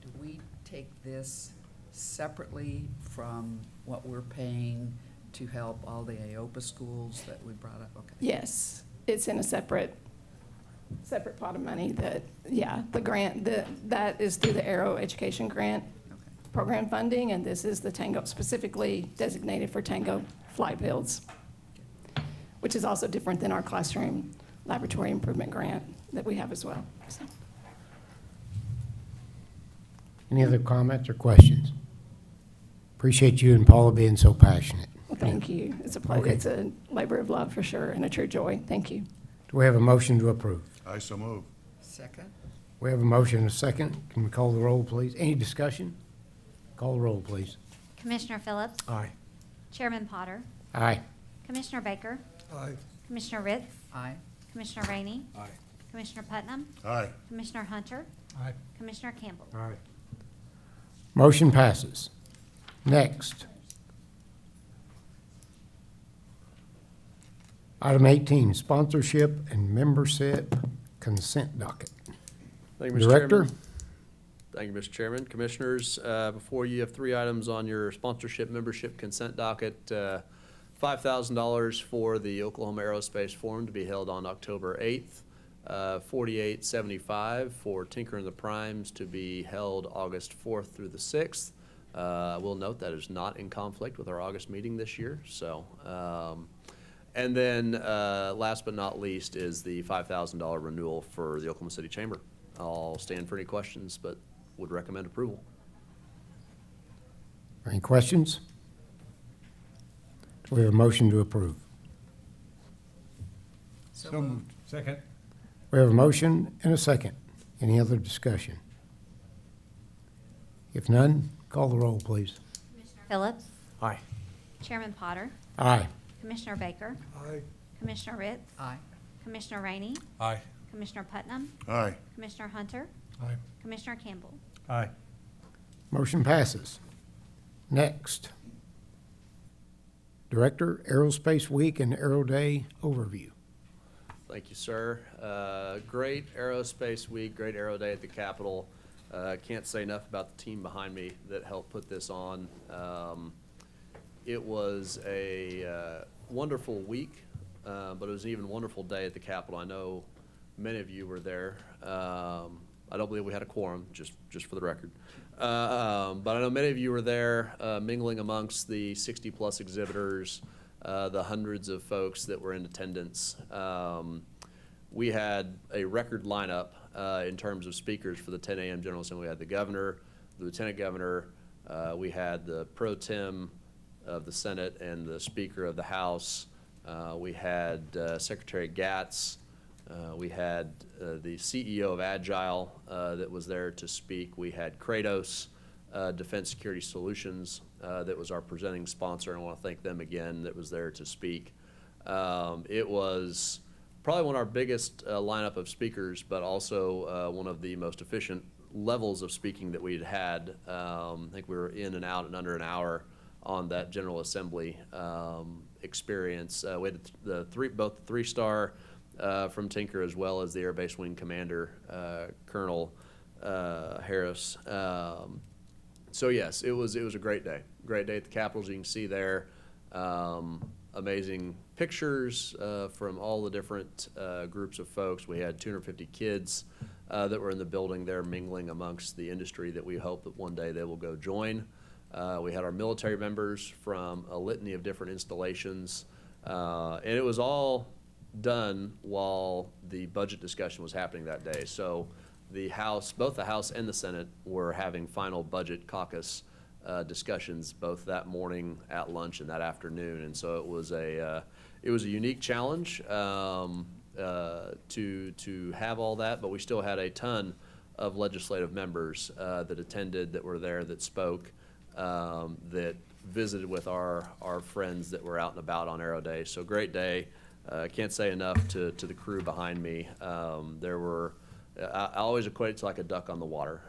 do we take this separately from what we're paying to help all the AOPA schools that we brought up? Okay. Yes, it's in a separate pot of money that, yeah, the grant, that is through the Aero Education Grant program funding, and this is the Tango, specifically designated for Tango flight builds, which is also different than our classroom laboratory improvement grant that we have as well. So, Any other comments or questions? Appreciate you and Paula being so passionate. well, thank you. It's a pleasure. Okay. It's a labor of love for sure and a true joy. Thank you. Do we have a motion to approve? I so move. Second? We have a motion and a second. Can we call the roll, please? Any discussion? Call the roll, please. Commissioner Phillips? Aye. Chairman Potter? Aye. Commissioner Baker? Aye. Commissioner Ritz? Aye. Commissioner Rainey? Aye. Commissioner Putnam? Aye. Commissioner Hunter? Aye. Commissioner Campbell? Aye. Motion passes. Next. Item 18, sponsorship and membership consent docket. Thank you, Mr. Director? Chairman. Thank you, Mr. Chairman. Commissioners, before you have 3 items on your sponsorship membership consent docket. $5,000 for the Oklahoma Aerospace Forum to be held on October 8th. $48.75 for Tinker and the Primes to be held August 4th through the 6th. We'll note that is not in conflict with our August meeting this year. So, and then last but not least is the $5,000 renewal for the Oklahoma City Chamber. I'll stand for any questions, but would recommend approval. Any questions? Do we have a motion to approve? So moved. Second? We have a motion and a second. Any other discussion? If none, call the roll, please. Phillips? Aye. Chairman Potter? Aye. Commissioner Baker? Aye. Commissioner Ritz? Aye. Commissioner Rainey? Aye. Commissioner Putnam? Aye. Commissioner Hunter? Aye. Commissioner Campbell? Aye. Motion passes. Next. Director, Aerospace Week and Aero Day overview. Thank you, sir. Great Aerospace Week, great Aero Day at the Capitol. Can't say enough about the team behind me that helped put this on. It was a wonderful week, but it was an even wonderful day at the Capitol. I know many of you were there. I don't believe we had a quorum, just for the record. But I know many of you were there, mingling amongst the 60-plus exhibitors, the hundreds of folks that were in attendance. We had a record lineup in terms of speakers for the 10 a.m. General Assembly. We had the governor, the lieutenant governor, we had the pro tem the Senate and the Speaker of the House. We had Secretary Gatz. We had the CEO of Agile that was there to speak. We had Kratos Defense Security Solutions that was our presenting sponsor, and I want to thank them again that was there to speak. It was probably one of our biggest lineup of speakers, but also one of the most efficient levels of speaking that we'd had. I think we were in and out in under an hour on that General Assembly experience. We had both the three-star from Tinker as well as the Air Base Wing Commander, Colonel Harris. So yes, it was a great day. Great day at the Capitol, as you can see there. Amazing pictures from all the different groups of folks. We had 250 kids that were in the building there mingling amongst the industry that we hope that one day they will go join. We had our military members from a litany of different installations. And it was all done while the budget discussion was happening that day. So the House, both the House and the Senate were having final budget caucus discussions both that morning at lunch and that afternoon. And so it was a unique challenge to have all that, but we still had a ton of legislative members that attended, that were there, that spoke, that visited with our friends that were out and about on Aero Day. So great day. Can't say enough to the crew behind me. I always equate it to like a duck on the water.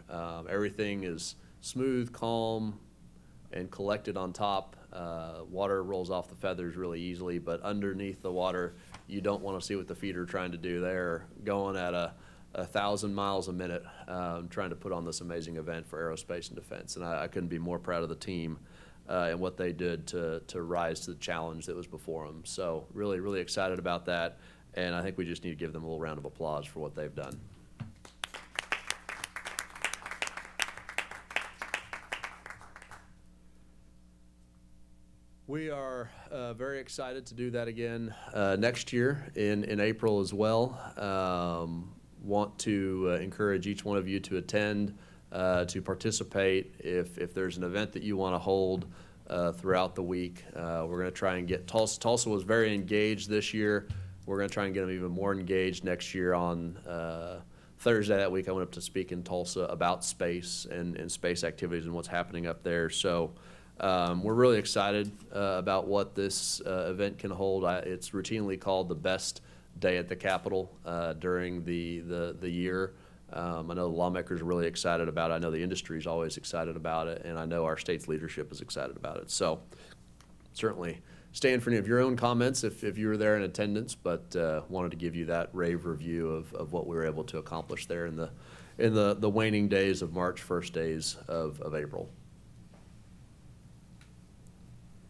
Everything is smooth, calm, and collected on top. Water rolls off the feathers really easily, but underneath the water, you don't want to see what the feet are trying to do. They're going at 1,000 miles a minute, trying to put on this amazing event for aerospace and defense. And I couldn't be more proud of the team and what they did to rise to the challenge that was before them. So really, really excited about that. And I think we just need to give them a little round of applause for what they've done. We are very excited to do that again next year in April as well. Want to encourage each one of you to attend, to participate. If there's an event that you want to hold throughout the week, we're going to try and get Tulsa. Tulsa was very engaged this year. We're going to try and get them even more engaged next year. On Thursday that week, I went up to speak in Tulsa about space and space activities and what's happening up there. So we're really excited about what this event can hold. It's routinely called the best day at the Capitol during the year. I know the lawmakers are really excited about it. I know the industry is always excited about it, and I know our state's leadership is excited about it. So certainly stand for any of your own comments if you were there in attendance, but wanted to give you that rave review of what we were able to accomplish there in the waning days of March, first days of April.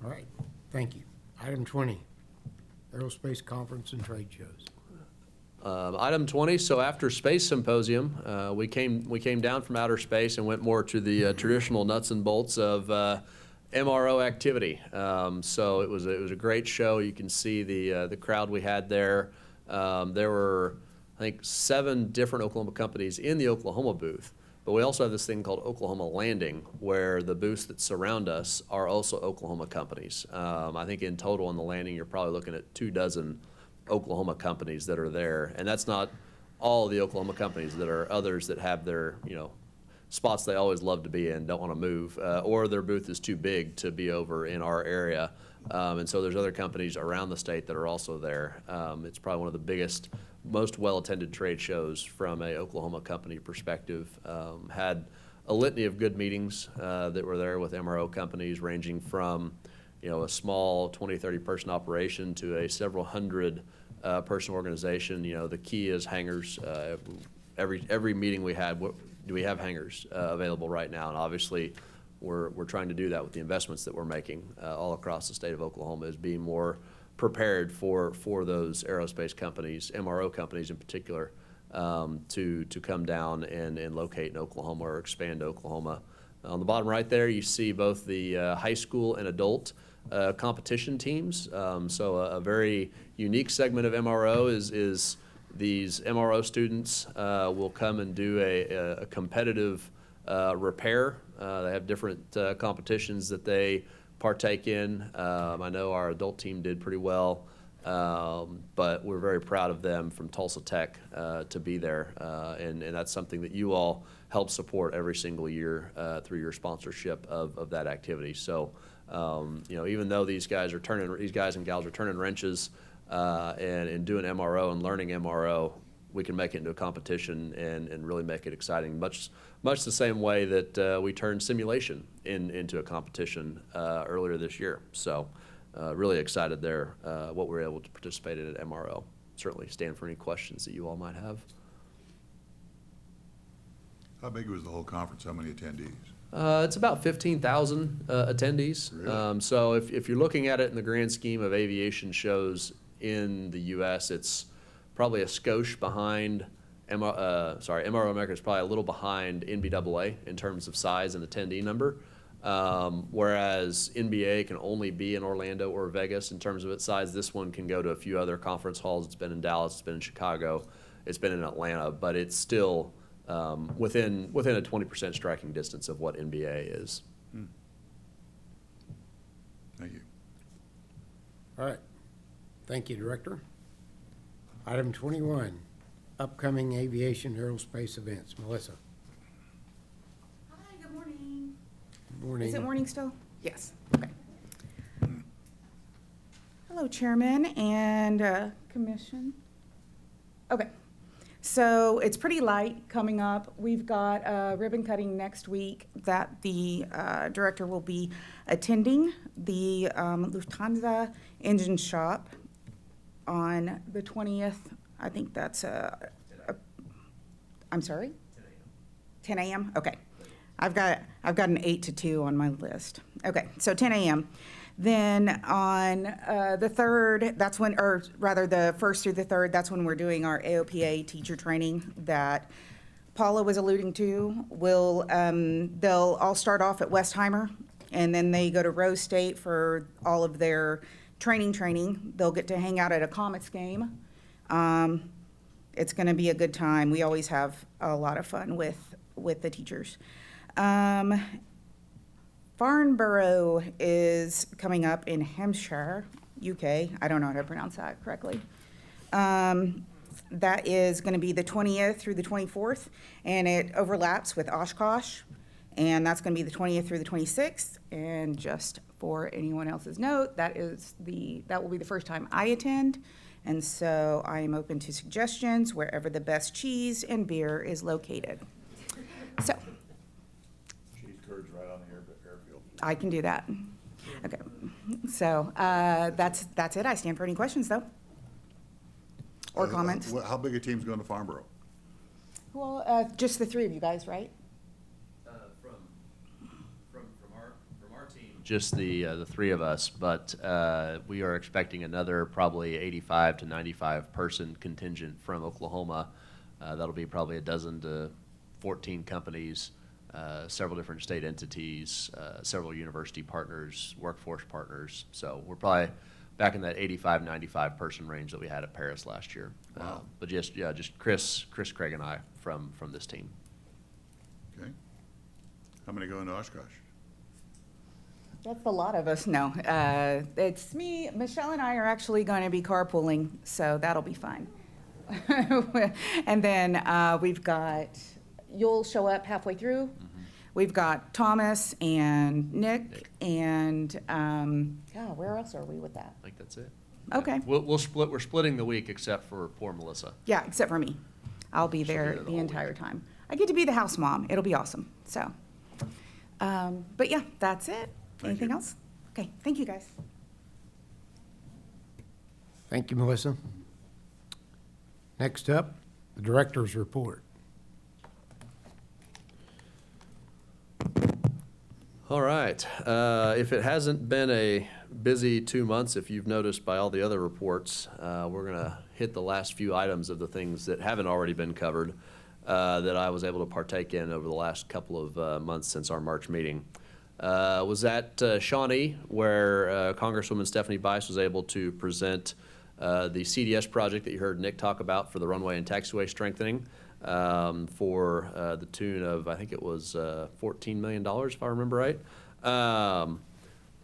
All right, thank you. Item 20, Aerospace Conference and Trade Shows. Item 20, so after Space Symposium, we came down from outer space and went more to the traditional nuts and bolts of MRO activity. So it was a great show. You can see the crowd we had there. There were, I think, 7 different Oklahoma companies in the Oklahoma booth. But we also have this thing called Oklahoma Landing, where the booths that surround us are also Oklahoma companies. I think in total on the landing, you're probably looking at 24 Oklahoma companies that are there. And that's not all the Oklahoma companies. That are others that have their, spots they always love to be in, don't want to move, or their booth is too big to be over in our area. And so there's other companies around the state that are also there. It's probably one of the biggest, most well-attended trade shows from a Oklahoma company perspective. Had a litany of good meetings that were there with MRO companies, ranging from a small 20, 30 person operation to a several hundred person organization. The key is hangars. Every meeting we had, do we have hangars available right now? And obviously we're trying to do that with the investments that we're making all across the state of Oklahoma, is being more prepared for those aerospace companies, MRO companies in particular, to come down and locate in Oklahoma or expand Oklahoma. On the bottom right there, you see both the high school and adult competition teams. So a very unique segment of MRO is these MRO students will come and do a competitive repair. They have different competitions that they partake in. I know our adult team did pretty well, but we're very proud of them from Tulsa Tech to be there, and that's something that you all help support every single year through your sponsorship of that activity. So, even though these guys and gals are turning wrenches and doing MRO and learning MRO, we can make it into a competition and really make it exciting, much the same way that we turned simulation into a competition earlier this year. So really excited there what we're able to participate in at MRO. Certainly stand for any questions that you all might have. How big was the whole conference? How many attendees? It's about 15,000 attendees. Really? So if you're looking at it in the grand scheme of aviation shows in the U.S., it's probably a skosh behind, MRO America is probably a little behind NBAA in terms of size and attendee number, whereas NBA can only be in Orlando or Vegas in terms of its size. This one can go to a few other conference halls. It's been in Dallas, it's been in Chicago, it's been in Atlanta, but it's still within a 20% striking distance of what NBA is. Thank you. All right. Thank you, Director. Item 21, upcoming aviation aerospace events. Melissa. Hi, good morning. Morning. Is it morning still? Yes, okay. Hello, Chairman and Commission. Okay, so it's pretty light coming up. We've got ribbon cutting next week that the Director will be attending the Lufthansa engine shop on the 20th. I think that's I'm sorry? 10 a.m. Okay. I've got an 8 to 2 on my list. Okay, so 10 a.m. Then on the 3rd, that's when, or rather the 1st through the 3rd, that's when we're doing our AOPA teacher training that Paula was alluding to. They'll all start off at Westheimer, and then they go to Rose State for all of their training. They'll get to hang out at a Comets game. It's going to be a good time. We always have a lot of fun with the teachers. Farnborough is coming up in Hampshire, UK. I don't know how to pronounce that correctly. That is going to be the 20th through the 24th, and it overlaps with Oshkosh, and that's going to be the 20th through the 26th. And just for anyone else's note, that will be the first time I attend, and so I am open to suggestions wherever the best cheese and beer is located. So. Cheese curds right on the airfield. I can do that. Okay, so that's it. I stand for any questions, though, or comments. How big a team's going to Farnborough? Well, just the three of you guys, right? From our team, just the three of us, but we are expecting another probably 85 to 95 person contingent from Oklahoma. That'll be probably a dozen to 14 companies, several different state entities, several university partners, workforce partners. So we're probably back in that 85, 95 person range that we had at Paris last year. Wow. But just Chris, Craig, and I from this team. Okay. How many go into Oshkosh? That's a lot of us. No, it's me. Michelle and I are actually going to be carpooling, so that'll be fun. And then we've got, you'll show up halfway through. Mm-hmm. We've got Thomas and Nick and, where else are we with that? I think that's it. Okay. Yeah. We're splitting the week except for poor Melissa. Yeah, except for me. I'll be there the entire time. I get to be the house mom. It'll be awesome. So, but yeah, that's it. Anything else? Okay, thank you, guys. Thank you, Melissa. Next up, the director's report. All right. If it hasn't been a busy 2 months, if you've noticed by all the other reports, we're going to hit the last few items of the things that haven't already been covered that I was able to partake in over the last couple of months since our March meeting. Was at Shawnee, where Congresswoman Stephanie Bice was able to present the CDS project that you heard Nick talk about for the runway and taxiway strengthening for the tune of, I think it was $14 million, if I remember right.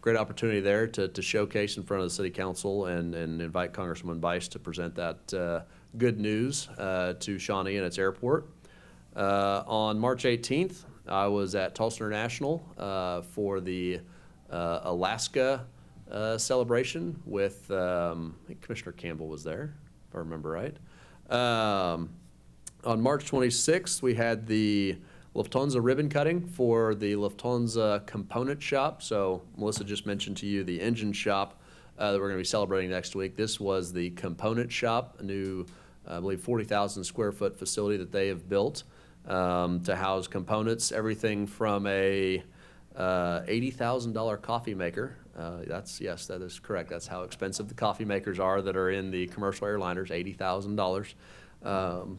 great opportunity there to showcase in front of the city council and invite Congresswoman Bice to present that good news to Shawnee and its airport. On March 18th, I was at Tulsa International for the Alaska celebration with, I think Commissioner Campbell was there, if I remember right. On March 26th, we had the Lufthansa ribbon cutting for the Lufthansa component shop. So Melissa just mentioned to you the engine shop that we're going to be celebrating next week. This was the component shop, a new, I believe, 40,000 square foot facility that they have built to house components, everything from a $80,000 coffee maker. Yes, that is correct. That's how expensive the coffee makers are that are in the commercial airliners, $80,000.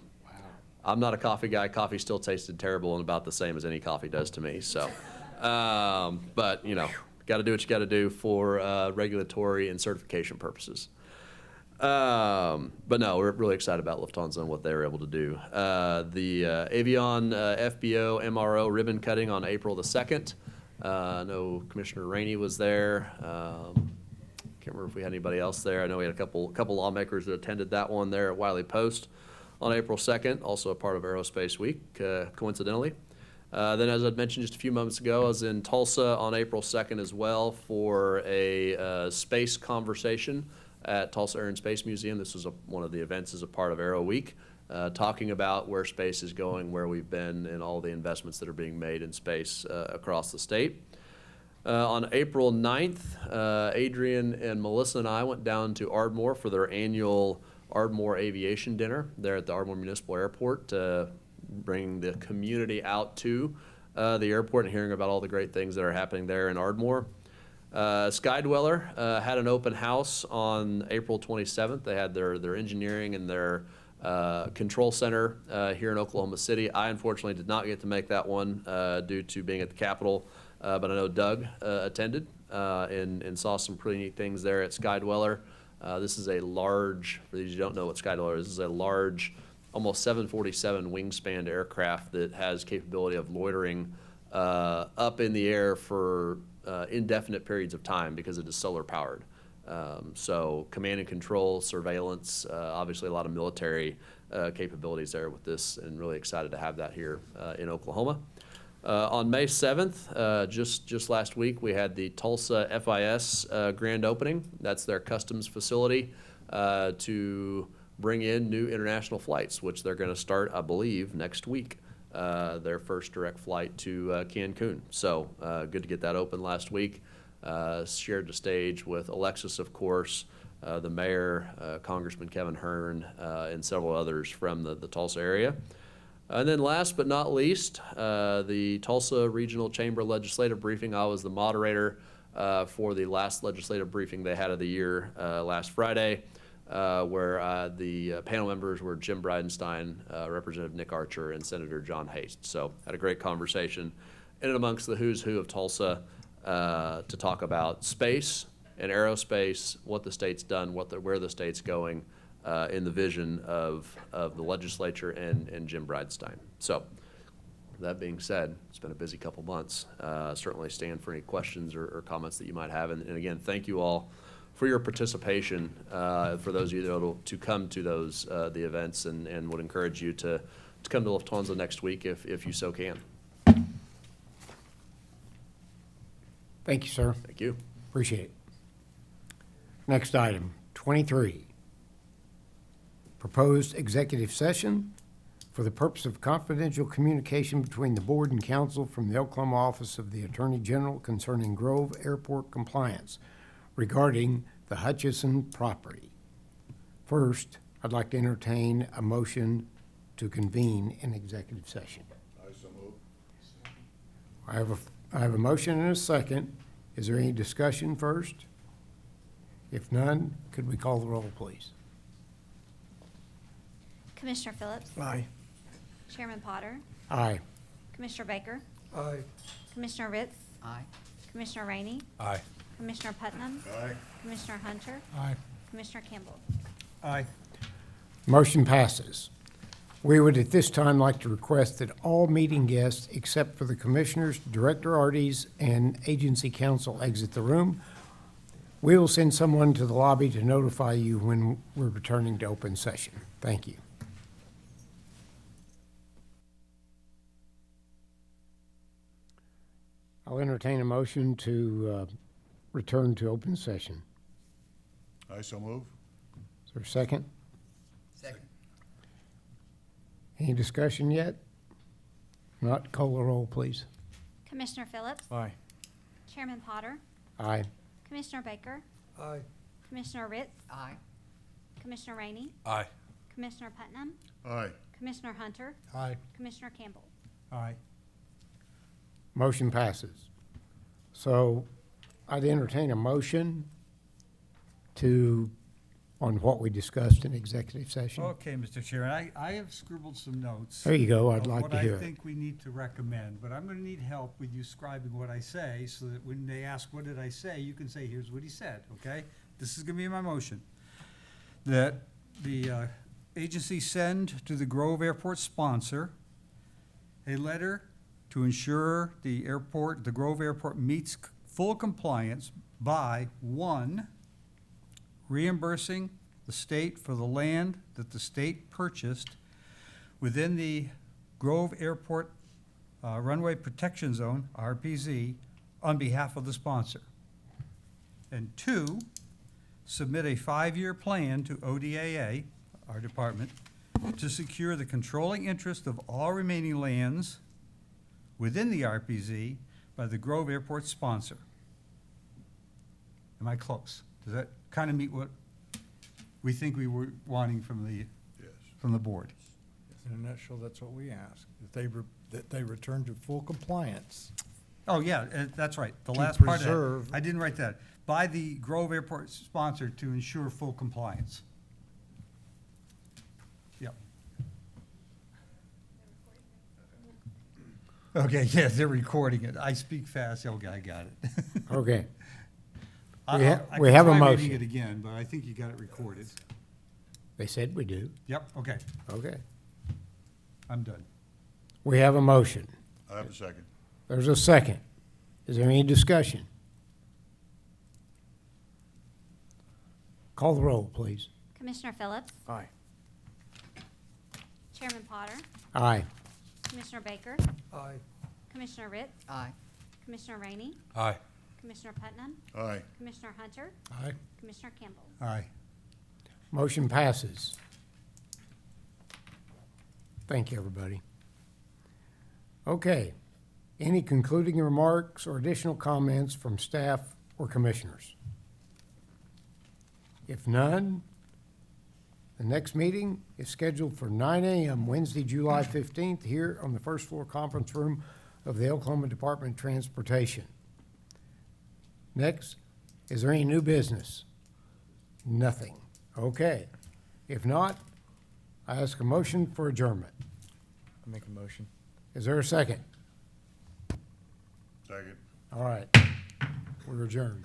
I'm not a coffee guy. Coffee still tasted terrible and about the same as any coffee does to me. So, but you know, got to do what you got to do for regulatory and certification purposes. But no, we're really excited about Lufthansa and what they were able to do. The Avion FBO MRO ribbon cutting on April the 2nd. I know Commissioner Rainey was there. Can't remember if we had anybody else there. I know we had a couple lawmakers that attended that one there at Wiley Post on April 2nd, also a part of Aerospace Week, coincidentally. Then, as I'd mentioned just a few moments ago, I was in Tulsa on April 2nd as well for a space conversation at Tulsa Air and Space Museum. This was one of the events as a part of Aero Week, talking about where space is going, where we've been, and all the investments that are being made in space across the state. On April 9th, Adrian and Melissa and I went down to Ardmore for their annual Ardmore Aviation Dinner there at the Ardmore Municipal Airport to bring the community out to the airport and hearing about all the great things that are happening there in Ardmore. Skydweller had an open house on April 27th. They had their engineering and their control center here in Oklahoma City. I unfortunately did not get to make that one due to being at the Capitol, but I know Doug attended and saw some pretty neat things there at Skydweller. This is a large, for these who don't know what Skydweller is, this is a large, almost 747 wingspan aircraft that has capability of loitering up in the air for indefinite periods of time because it is solar powered. So command and control, surveillance, obviously a lot of military capabilities there with this, and really excited to have that here in Oklahoma. On May 7th, just last week, we had the Tulsa FIS grand opening. That's their customs facility to bring in new international flights, which they're going to start, I believe, next week. Their first direct flight to Cancun. So good to get that open last week. Shared the stage with Alexis, of course, the mayor, Congressman Kevin Hearn, and several others from the Tulsa area. And then last but not least, the Tulsa Regional Chamber Legislative Briefing. I was the moderator for the last legislative briefing they had of the year last Friday, where the panel members were Jim Bridenstine, Representative Nick Archer, and Senator John Haste. So had a great conversation in and amongst the who's who of Tulsa to talk about space and aerospace, what the state's done, where the state's going, in the vision of the legislature and Jim Bridenstine. So that being said, it's been a busy couple months. Certainly stand for any questions or comments that you might have. And again, thank you all for your participation, for those of you that are able to come to those the events, and would encourage you to come to Lufthansa next week if you so can. Thank you, sir. Thank you. Appreciate it. Next item, 23. Proposed executive session for the purpose of confidential communication between the board and council from the Oklahoma Office of the Attorney General concerning Grove Airport compliance regarding the Hutchison property. First, I'd like to entertain a motion to convene an executive session. I so move. I have a motion and a second. Is there any discussion first? If none, could we call the roll, please? Commissioner Phillips? Aye. Chairman Potter? Aye. Commissioner Baker? Aye. Commissioner Ritz? Aye. Commissioner Rainey? Aye. Commissioner Putnam? Aye. Commissioner Hunter? Aye. Commissioner Campbell? Aye. Motion passes. We would at this time like to request that all meeting guests, except for the commissioners, director RDs, and agency counsel, exit the room. We will send someone to the lobby to notify you when we're returning to open session. Thank you. I'll entertain a motion to return to open session. I so move. Is there a second? Second. Any discussion yet? Not, call the roll, please. Commissioner Phillips? Aye. Chairman Potter? Aye. Commissioner Baker? Aye. Commissioner Ritz? Aye. Commissioner Rainey? Aye. Commissioner Putnam? Aye. Commissioner Hunter? Aye. Commissioner Campbell? Aye. Motion passes. So I'd entertain a motion on what we discussed in executive session. Okay, Mr. Chairman, I have scribbled some notes. There you go. I'd of like to hear What I it. think we need to recommend, but I'm gonna need help with you scribing what I say, so that when they ask, what did I say, you can say, here's what he said, okay? This is gonna be my motion. That the agency send to the Grove Airport sponsor a letter to ensure the Grove Airport meets full compliance by, one, reimbursing the state for the land that the state purchased within the Grove Airport Runway Protection Zone, RPZ, on behalf of the sponsor. And two, submit a 5-year plan to ODAA, our department, to secure the controlling interest of all remaining lands within the RPZ by the Grove Airport sponsor. Am I close? Does that kind of meet what we think we were wanting from the, Yes. from the board? In a nutshell, that's what we ask, that they return to full compliance. Oh, yeah, that's right. The To last part of preserve- that, I didn't write that. By the Grove Airport sponsor to ensure full compliance. Yep. Okay, yeah, they're recording it. I speak fast. Okay, I got it. Okay. I We can have a try motion. reading it again, but I think you got it recorded. They said we do. Yep, okay, Okay. I'm done. We have a motion. I have a second. There's a second. Is there any discussion? Call the roll, please. Commissioner Phillips? Aye. Chairman Potter? Aye. Commissioner Baker? Aye. Commissioner Ritz? Aye. Commissioner Rainey? Aye. Commissioner Putnam? Aye. Commissioner Hunter? Aye. Commissioner Campbell? Aye. Motion passes. Thank you, everybody. Okay. Any concluding remarks or additional comments from staff or commissioners? If none, the next meeting is scheduled for 9 a.m. Wednesday, July 15th, here on the first floor conference room of the Oklahoma Department of Transportation. Next, is there any new business? Nothing. Okay. If not, I ask a motion for adjournment. I make a motion. Is there a second? Second. All right. We're adjourned.